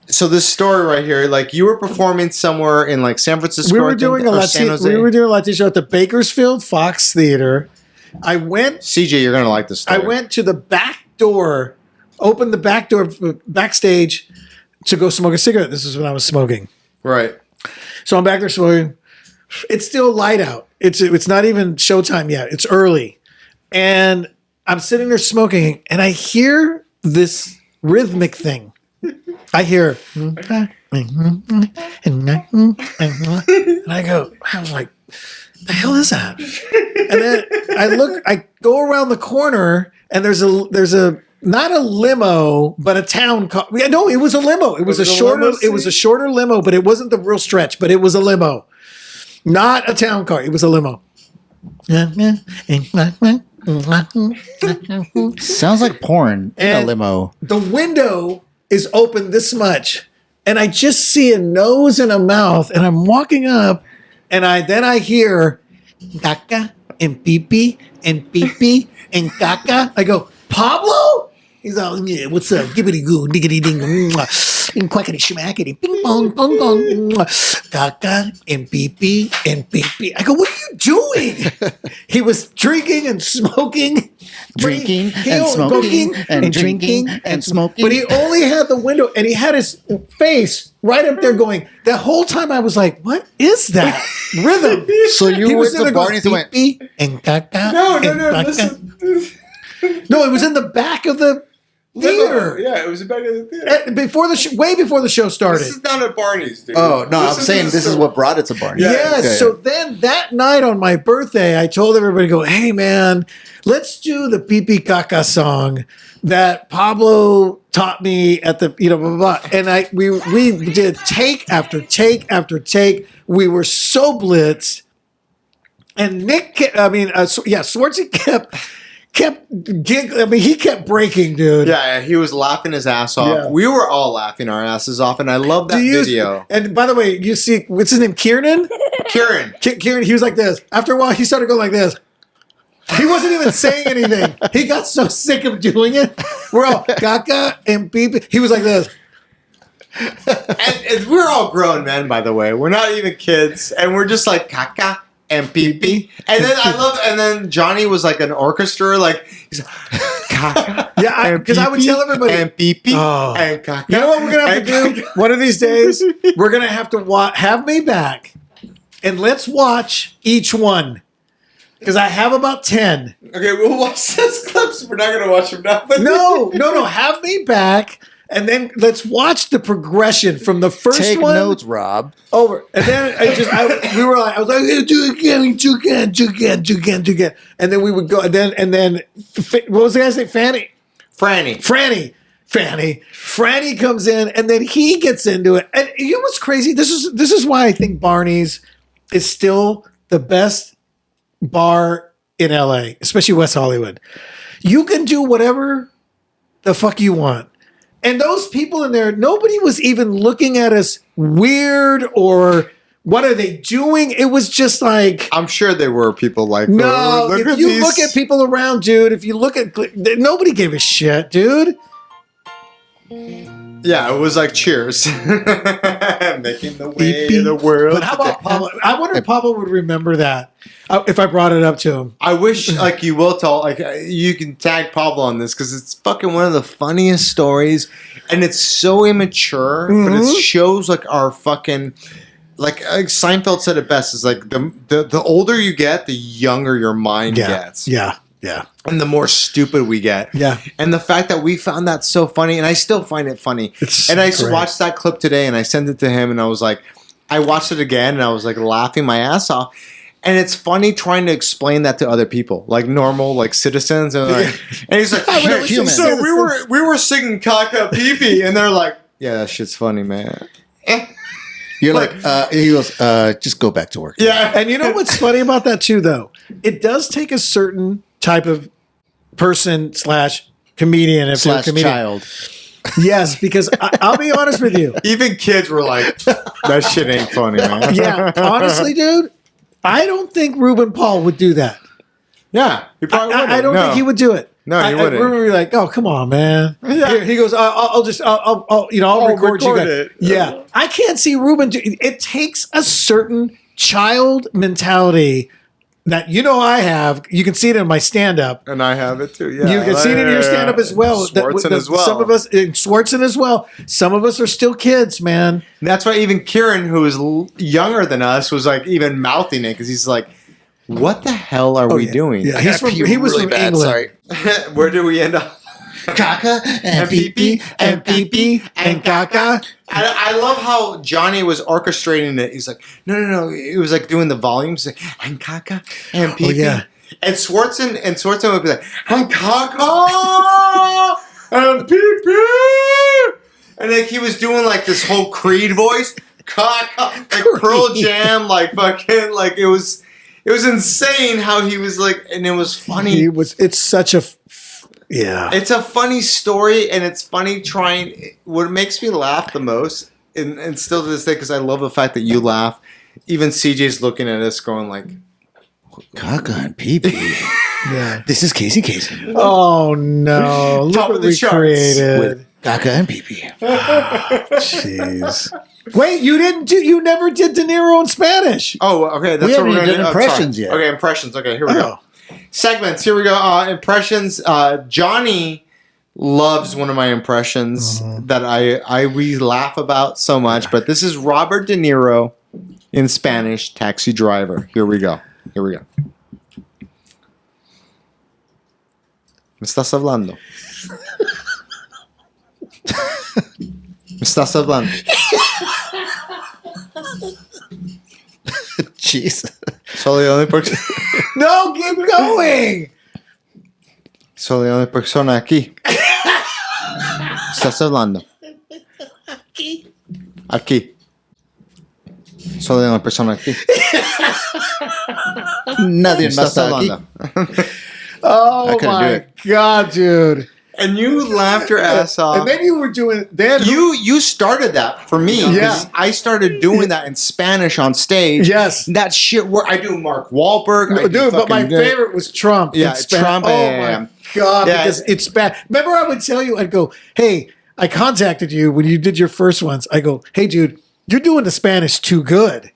so this story right here, like, you were performing somewhere in like San Francisco. We were doing a Latino show at the Bakersfield Fox Theater. I went. CJ, you're gonna like this story. I went to the back door, opened the back door backstage to go smoke a cigarette. This is when I was smoking. Right. So I'm back there smoking. It's still light out. It's not even showtime yet. It's early. And I'm sitting there smoking and I hear this rhythmic thing. I hear and I go, I'm like, the hell is that? And then I go around the corner and there's a not a limo, but a town car. No, it was a limo. It was a shorter limo, but it wasn't the real stretch, but it was a limo. Not a town car. It was a limo. Sounds like porn in a limo. The window is open this much, and I just see a nose and a mouth, and I'm walking up, and I hear caca and pee-pee and caca. I go, Pablo? He's all, yeah, what's up? Gibbity goo, diggity ding, quackity schmackity, ping pong, pong pong, caca, and pee pee, and pee pee. I go, what are you doing? He was drinking and smoking. Drinking and smoking and drinking and smoking. But he only had the window, and he had his face right up there going. The whole time I was like, what is that rhythm? So you went to Barney's and went, pee, and caca. No, and listen. No, it was in the back of the theater. Yeah, it was back in the theater. Before way before the show started. This is not at Barney's, dude. oh, no, I'm saying this is what brought it to Barney's. Yes. So then that night on my birthday, I told everybody, go, hey, man, let's do the Pee Caca song that Pablo taught me at the, blah, blah, blah. And we did take after take after take. We were so blitzed. And Swartzy kept giggling. I mean, he kept breaking, dude. Yeah, he was laughing his ass off. Yeah. We were all laughing our asses off, and I love that video. And by the way, you see, what's his name? Kieran? Kieran, he was like this. After a while, he started going like this. He wasn't even saying anything. He got so sick of doing it. We're all caca and beep. He was like this. and we're all grown men, by the way. We're not even kids, and we're just like caca and pee pee. And then Johnny was like an orchestra, like he's like, caca. Yeah, because I would tell everybody and pee pee and caca. You know what we're gonna have to do? One of these days, we're gonna have to have me back, and let's watch each one. Because I have about 10. Okay, we'll watch those clips. We're not going to watch them now. But No. Have me back, and then let's watch the progression from the first Take one. Take notes, Rob. Over. And then I was like, do it again. And then we would go, and then, what was the guy's name? Franny. Franny comes in, and then he gets into it. And you know what's crazy? This is why I think Barney's is still the best bar in LA, especially West Hollywood. You can do whatever the fuck you want. And those people in there, nobody was even looking at us weird or what are they doing? It was just like... I'm sure there were people like... No, if you look at people around, dude, if you look at... Nobody gave a shit, dude. Yeah, it was like cheers. Making the way of the world. But how about Pablo? I wonder if Pablo would remember that if I brought it up to him. I wish, like, you will tell, like, you can tag Pablo on this because it's fucking one of the funniest stories, and it's so immature, but it shows like our fucking, like Seinfeld said it best. Is like the older you get, the younger your mind gets. Yeah. And the more stupid we get. Yeah. And the fact that we found that so funny, and I still find it funny. And I watched that clip today, and I sent it to him, and I was like, I watched it again, and I was like laughing my ass off. And it's funny trying to explain that to other people, like normal, like citizens. And, and he's like, so we were singing Kaka Pee Pee, and they're like, yeah, that shit's funny, man. You're like, he goes, just go back to work. Yeah. And you know what's funny about that too, though? It does take a certain type of person / comedian, if you're a comedian. Child. Yes, because I'll be honest with you. Even kids were like, that shit ain't funny, man. Yeah, honestly, dude, I don't think Ruben Paul would do that. Yeah, he probably wouldn't. I don't think he would do it. No, he wouldn't. Ruben would be like, oh, come on, man. Yeah. Here, he goes, I'll record you guys. It. Yeah. I can't see Ruben do it. Takes a certain child mentality that I have. You can see it in my stand-up. And I have it too, yeah. You can see it in your stand-up as well. Swartzen as well. Some of us, Swartzen as well. Some of us are still kids, man. And that's why even Kieran, who is younger than us, was like even mouthing it because he's like, what the hell are we doing? Yeah, he was really from bad, England. Sorry. Where did we end up? Caca and pee-pee and pee-pee and caca. I love how Johnny was orchestrating it. He's like, no. It was like doing the volumes and caca and pee-pee. Oh, yeah. And Swartzen would be like, and caca and pee-pee. And like he was doing like this whole Creed voice. Caca. Like Pearl Jam. Like fucking like it was insane how he was like, and it was funny. It's such a... Yeah. It's a funny story, and it's funny trying... What makes me laugh the most, and still to this day, because I love the fact that you laugh, even CJ's looking at us going like... Caca and pee-pee. Yeah. This is Casey Kasem. Oh no! Look Top what of the we charts created. With Kaka and Pee-Pee. Jeez. Wait, you never did De Niro in Spanish. Oh, okay. That's We what haven't we're even gonna done do. impressions Sorry. yet. Okay, impressions. Okay, here we go. Segments. Here we go. Impressions. Johnny loves one of my impressions that we laugh about so much. But this is Robert De Niro in Spanish, Taxi Driver. Here we go. ¿Me estás hablando? ¿Me estás hablando? Jeez. Soy la única persona. No, keep going. Soy la única persona aquí. ¿Estás hablando? Aquí. Soy la única persona aquí. Nadie más ¿Estás está aquí. hablando? Oh I couldn't do my it. god, dude! And you laughed your ass off. And then you were doing then. You started that for me. Yeah. 'Cause I started doing that in Spanish on stage. Yes. That shit where I do Mark Wahlberg. I do Dude, but my fucking- favorite was Trump. Yeah, in Spanish. Trump, Oh yeah. my god, Yeah. because it's bad. Remember, I would tell you, I'd go, "Hey, I contacted you when you did your first ones." I go, "Hey, dude, you're doing the Spanish too good.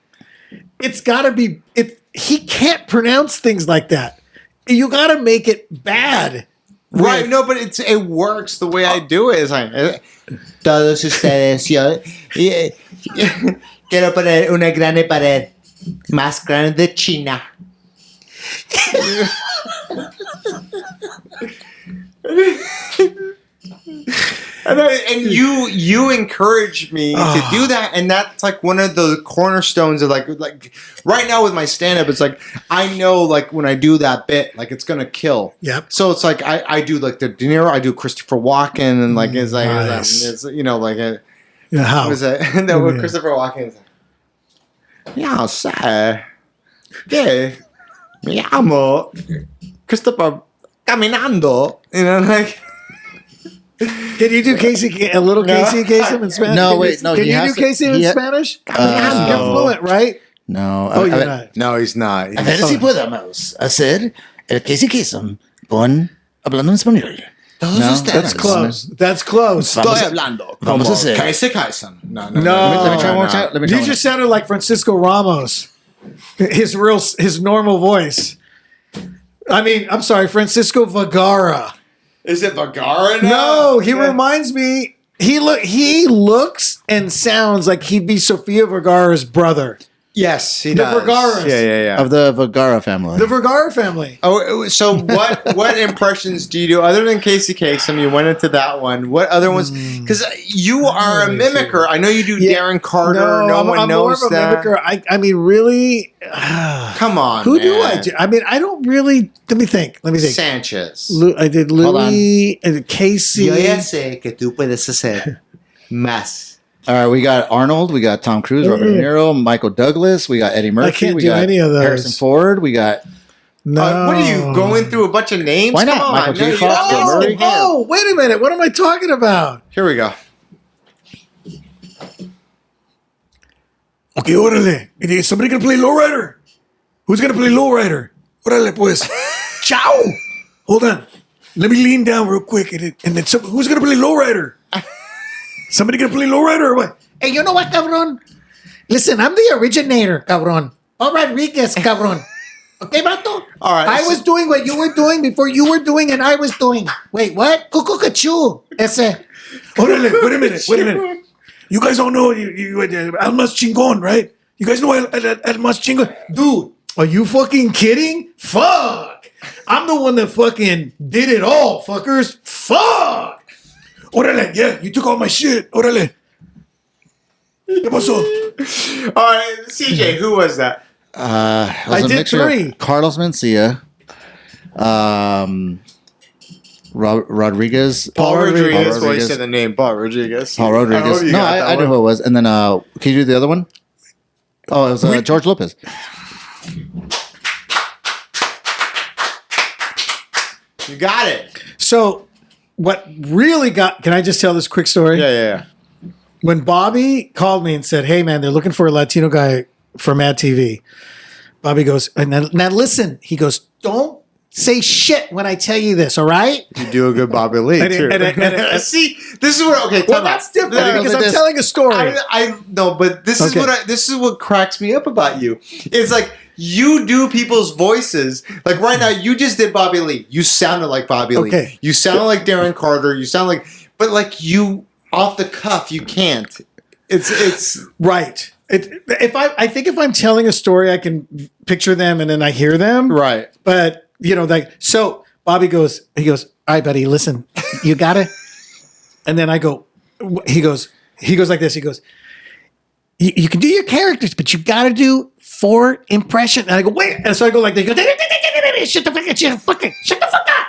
It's got to be. He can't pronounce things like that. You got to make it bad." Right, no, but it works the way I do it. It's like, todos ustedes, yo quiero poner una grande pared, más grande de China. And you encouraged me to do that, and that's like one of the cornerstones of like right now with my stand up. It's like I know like when I do that bit, like it's gonna kill. Yep. So it's like I do like the De Niro, I do Christopher Walken, and like it's like Nice. it's you know like Yeah, how? what was it? And then with Christopher Walken, it's like, yeah, say, yeah, me llamo Christopher caminando, you know, like. Can you do Casey a little Casey Kasem in Spanish? No, Can wait, no, Can he you has do to- Casey he in ha- Spanish? You're fluent, right? No. Oh, you're not. No, he's not. A ver si podemos hacer el Casey Kasem con hablando en español. Todos No, ustedes. That's close. That's close. Vamos Estoy a- hablando. vamos a como hacer- Casey Kasem. No. No. Let me try one more time. Let me try You one just sounded like Francisco Ramos. His normal voice. I mean, I'm sorry, Francisco Vergara. Is it Bagara now? No, he reminds me. He looks and sounds like he'd be Sofia Vergara's brother. Yes, he The does. Vergaras. Yeah. of the Vergara family. The Vergara family. Oh, so what impressions do you do other than Casey Kasem? You went into that one. What other ones? Because you are a mimicker. I know you do Darren Carter. No one I'm knows more of a that. mimicker. I mean, really. Come on, Who man. do I do? I mean, I don't really. Let me think. Sanchez. I did Louis and Casey. Yo ya sé que tú puedes hacer más. All right, we got Arnold, we got Tom Cruise, Robert De Niro, Michael Douglas, we got Eddie Murphy, can't we do got any of those. Harrison Ford, we got No. What are you going through a bunch of names? Why not? Come on. Michael J. you Fox, don't Bill get Murray. some ham. Oh, wait a minute. What am I talking about? Here we go. Okay, órale. Is somebody gonna play lowrider? Who's gonna play lowrider? Órale, pues. Ciao. Hold on. Let me lean down real quick, and then who's gonna play lowrider? Somebody gonna play lowrider or what? Hey, you know what, cabron? Listen, I'm the originator, cabron. All Rodriguez, cabron. Okay, vato? All right. I was doing what you were doing before you were doing and I was doing. Wait, what? Cucucachu. Ese. Órale, wait a minute. You guys don't know you Almas Chingon, right? You guys know Almas Chingon? Dude, are you fucking kidding? Fuck! I'm the one that fucking did it all, fuckers. Fuck! Órale, yeah, you took all my shit. Órale. ¿Qué pasó? All right, CJ, who was that? it was I a did mixture of 3. Carlos Mencia, Rodriguez, Paul Rodriguez. Well, you Rodriguez. said the name Paul Rodriguez. Paul Rodriguez. No, I know who it was. And then, can you do the other one? Oh, it was George Lopez. You got it. So, what really got... Can I just tell this quick story? Yeah. When Bobby called me and said, "Hey man, they're looking for a Latino guy for Mad TV," Bobby goes, "And now listen." He goes, "Don't say shit when I tell you this, all right? You do a good Bobby Lee, too. See, this is what, okay, Well, that's different because I'm telling a story. I no, but this is this is what cracks me up about you. It's like you do people's voices. Like right now, you just did Bobby Lee. You sounded like Bobby Lee. Okay. You sounded like Darren Carter. You sound like, but like you off the cuff, you can't. It's right. I think if I'm telling a story, I can picture them and then I hear them. Right. But like so. Bobby goes. He goes. All right, buddy. Listen, you gotta. And then I go. He goes like this. He goes. You can do your characters, but you got to do 4 impressions. And I go, wait. And so I go like this. He goes, shut the fuck up.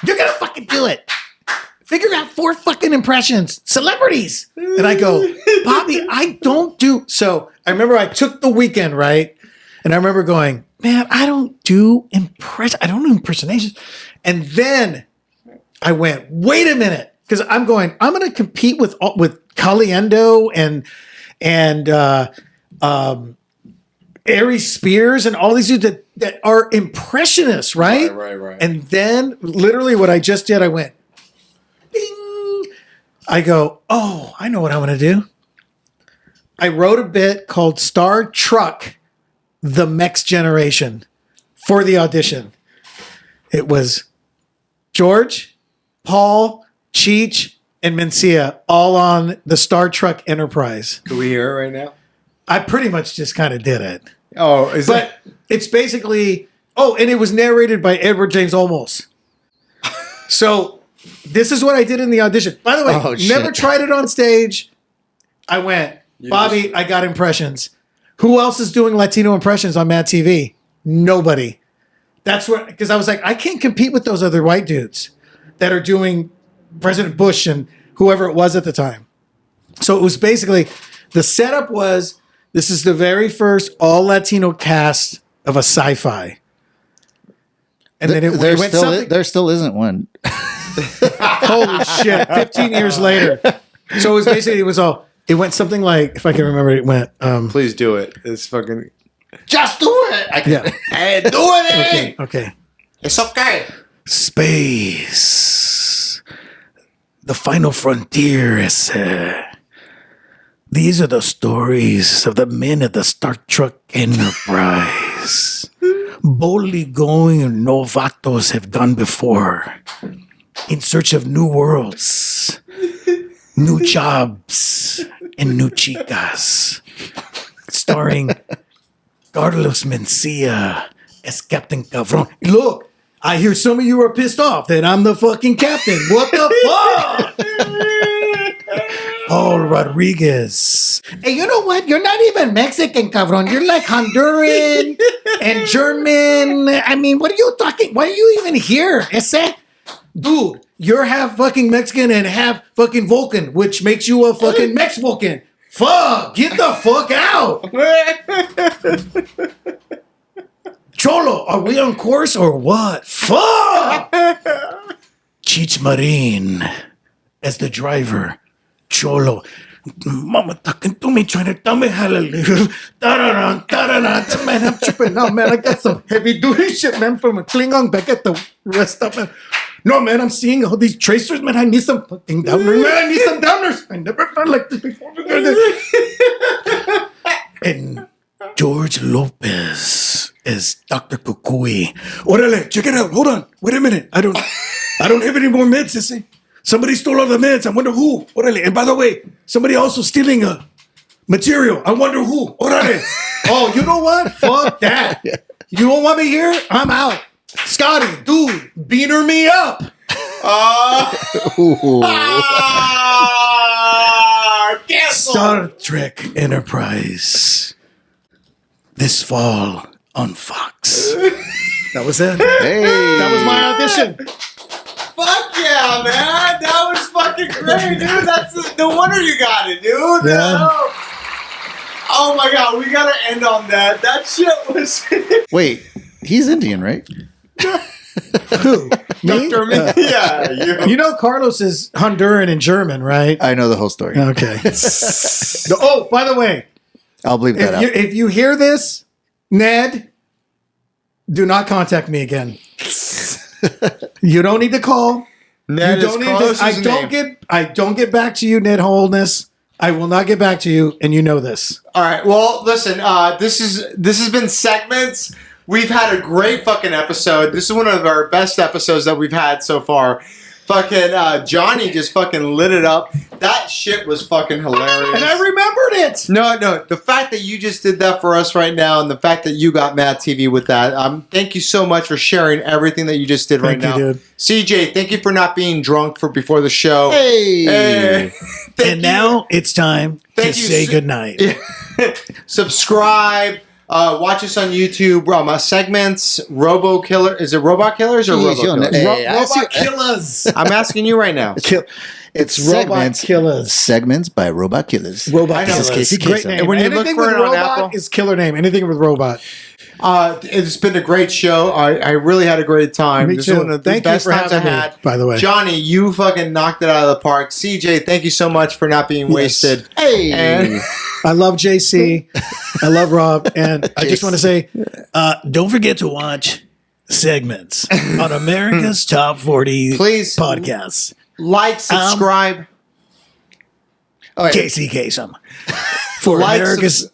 You're going to fucking do it. Figure out 4 fucking impressions. Celebrities. And I go, Bobby, I don't do. So I remember I took the weekend, right? And I remember going, man, I don't do impersonations. And then I went, wait a minute. Because I'm going to compete with Caliendo and Ari Spears and all these dudes that are impressionists, right? Right. And then literally what I just did, I went, ding. I go, oh, I know what I'm going to do. I wrote a bit called Star Truck, The Next Generation for the audition. It was George, Paul, Cheech, and Mencia all on the Star Trek Enterprise. Can we hear it right now? I pretty much just kind of did it. Oh, it's basically, and it was narrated by Edward James Olmos. So this is what I did in the audition. By the way, never tried it on stage. I went, Bobby, I got impressions. Who else is doing Latino impressions on Mad TV? Nobody. That's where, because I was like, I can't compete with those other white dudes that are doing President Bush and whoever it was at the time. So it was basically, the setup was, this is the very first all Latino cast of a sci-fi. And then there still isn't one. Holy shit, 15 years later. So it was basically, it went something like, if I can remember, it went, please do it. It's fucking, just do it. Hey, do it. Okay. It's okay. Space. The final frontier is. These are the stories of the men of the Star Trek Enterprise. Boldly going, novatos have gone before, in search of new worlds, new jobs, and new chicas. Starring Carlos Mencia as Captain Cabron. Look, I hear some of you are pissed off that I'm the fucking captain. What the fuck? Paul Rodriguez. Hey, you know what? You're not even Mexican, cabron. You're like Honduran and German. I mean, what are you talking? Why are you even here? Ese? Dude, you're half fucking Mexican and half fucking Vulcan, which makes you a fucking Mex-Vulcan. Fuck! Get the fuck out! Cholo, are we on course or what? Fuck! Cheech Marin as the driver. Cholo. Mama talking to me, trying to tell me how to live. Da-da-da, man, I'm tripping out, man. I got some heavy duty shit, man, from a Klingon back at the rest stop, man. No, man, I'm seeing all these tracers, man. I need some fucking downers, man. I need some downers. I never felt like this before. And George Lopez is Dr. Kukui. Orale, check it out. Hold on. Wait a minute. I don't have any more meds, sissy. Somebody stole all the meds. I wonder who. Orale. And by the way, somebody also stealing material. I wonder who. Orale. Oh, you know what? Fuck that. You don't want me here? I'm out. Scotty, dude, beater me up. Star Trek Enterprise. This fall on Fox. That was it. Hey. That was my audition. fuck yeah, man. That was fucking great, dude. That's no wonder you got it, dude. Yeah. Oh my god, we gotta end on that. That shit was. Wait, he's Indian, right? Who? Me? Dr. Yeah, you know Carlos is Honduran and German, right? I know the whole story. Okay. Oh, by the way, I'll bleep that out. If you hear this, Ned, Do not contact me again. You don't need to call. Ned You don't is need close to, as a name. I don't get back to you, Ned Wholeness. I will not get back to you, and you know this. All right. Well, listen. This has been segments. We've had a great fucking episode. This is one of our best episodes that we've had so far. Fucking Johnny just fucking lit it up. That shit was fucking hilarious. And I remembered it. No. The fact that you just did that for us right now, and the fact that you got Mad TV with that. Thank you so much for sharing everything that you just did right now. Dude. CJ, thank you for not being drunk before the show. Hey. And now it's time to say goodnight. Subscribe. Watch us on YouTube. Segments. RoboKiller. Is it RobotKillaz or RoboKillaz? RobotKillaz. I'm asking you right now. It's RobotKillaz. Segments by RobotKillaz. RobotKillaz. This is Great Casey name. And when you Anything look for with it on robot Apple- is killer name. Anything with robot. It's been a great show. I really had a great time. Me This too. is one of the Thank you best for times I having me, had. by the way. Johnny, you fucking knocked it out of the park. CJ, thank you so much for not being wasted. Hey. And I love JC. I love Rob. And I just want to say, don't forget to watch segments on America's Top 40 Please podcasts. like, subscribe. Casey Kasem for Like, America's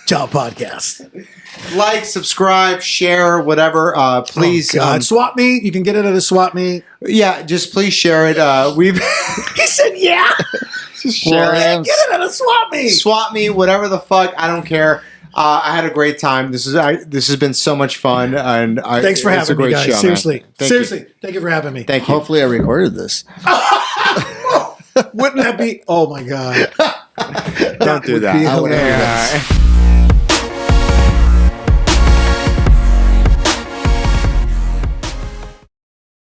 Top Podcast. Like, subscribe, share, whatever. Please. Oh, God. Swap meet. You can get it at a swap meet. Yeah, just please share it. We've He said, yeah. just share it. Get it at a swap meet. Swap me, whatever the fuck. I don't care. I had a great time. This has been so much fun, and Thanks for it's a having me, great guys. show, man. Seriously. Thank Seriously. you. Thank you for having me. Thank you. Hopefully I recorded this. Wouldn't that be? Oh, my God. Don't do would that. be I would hilarious.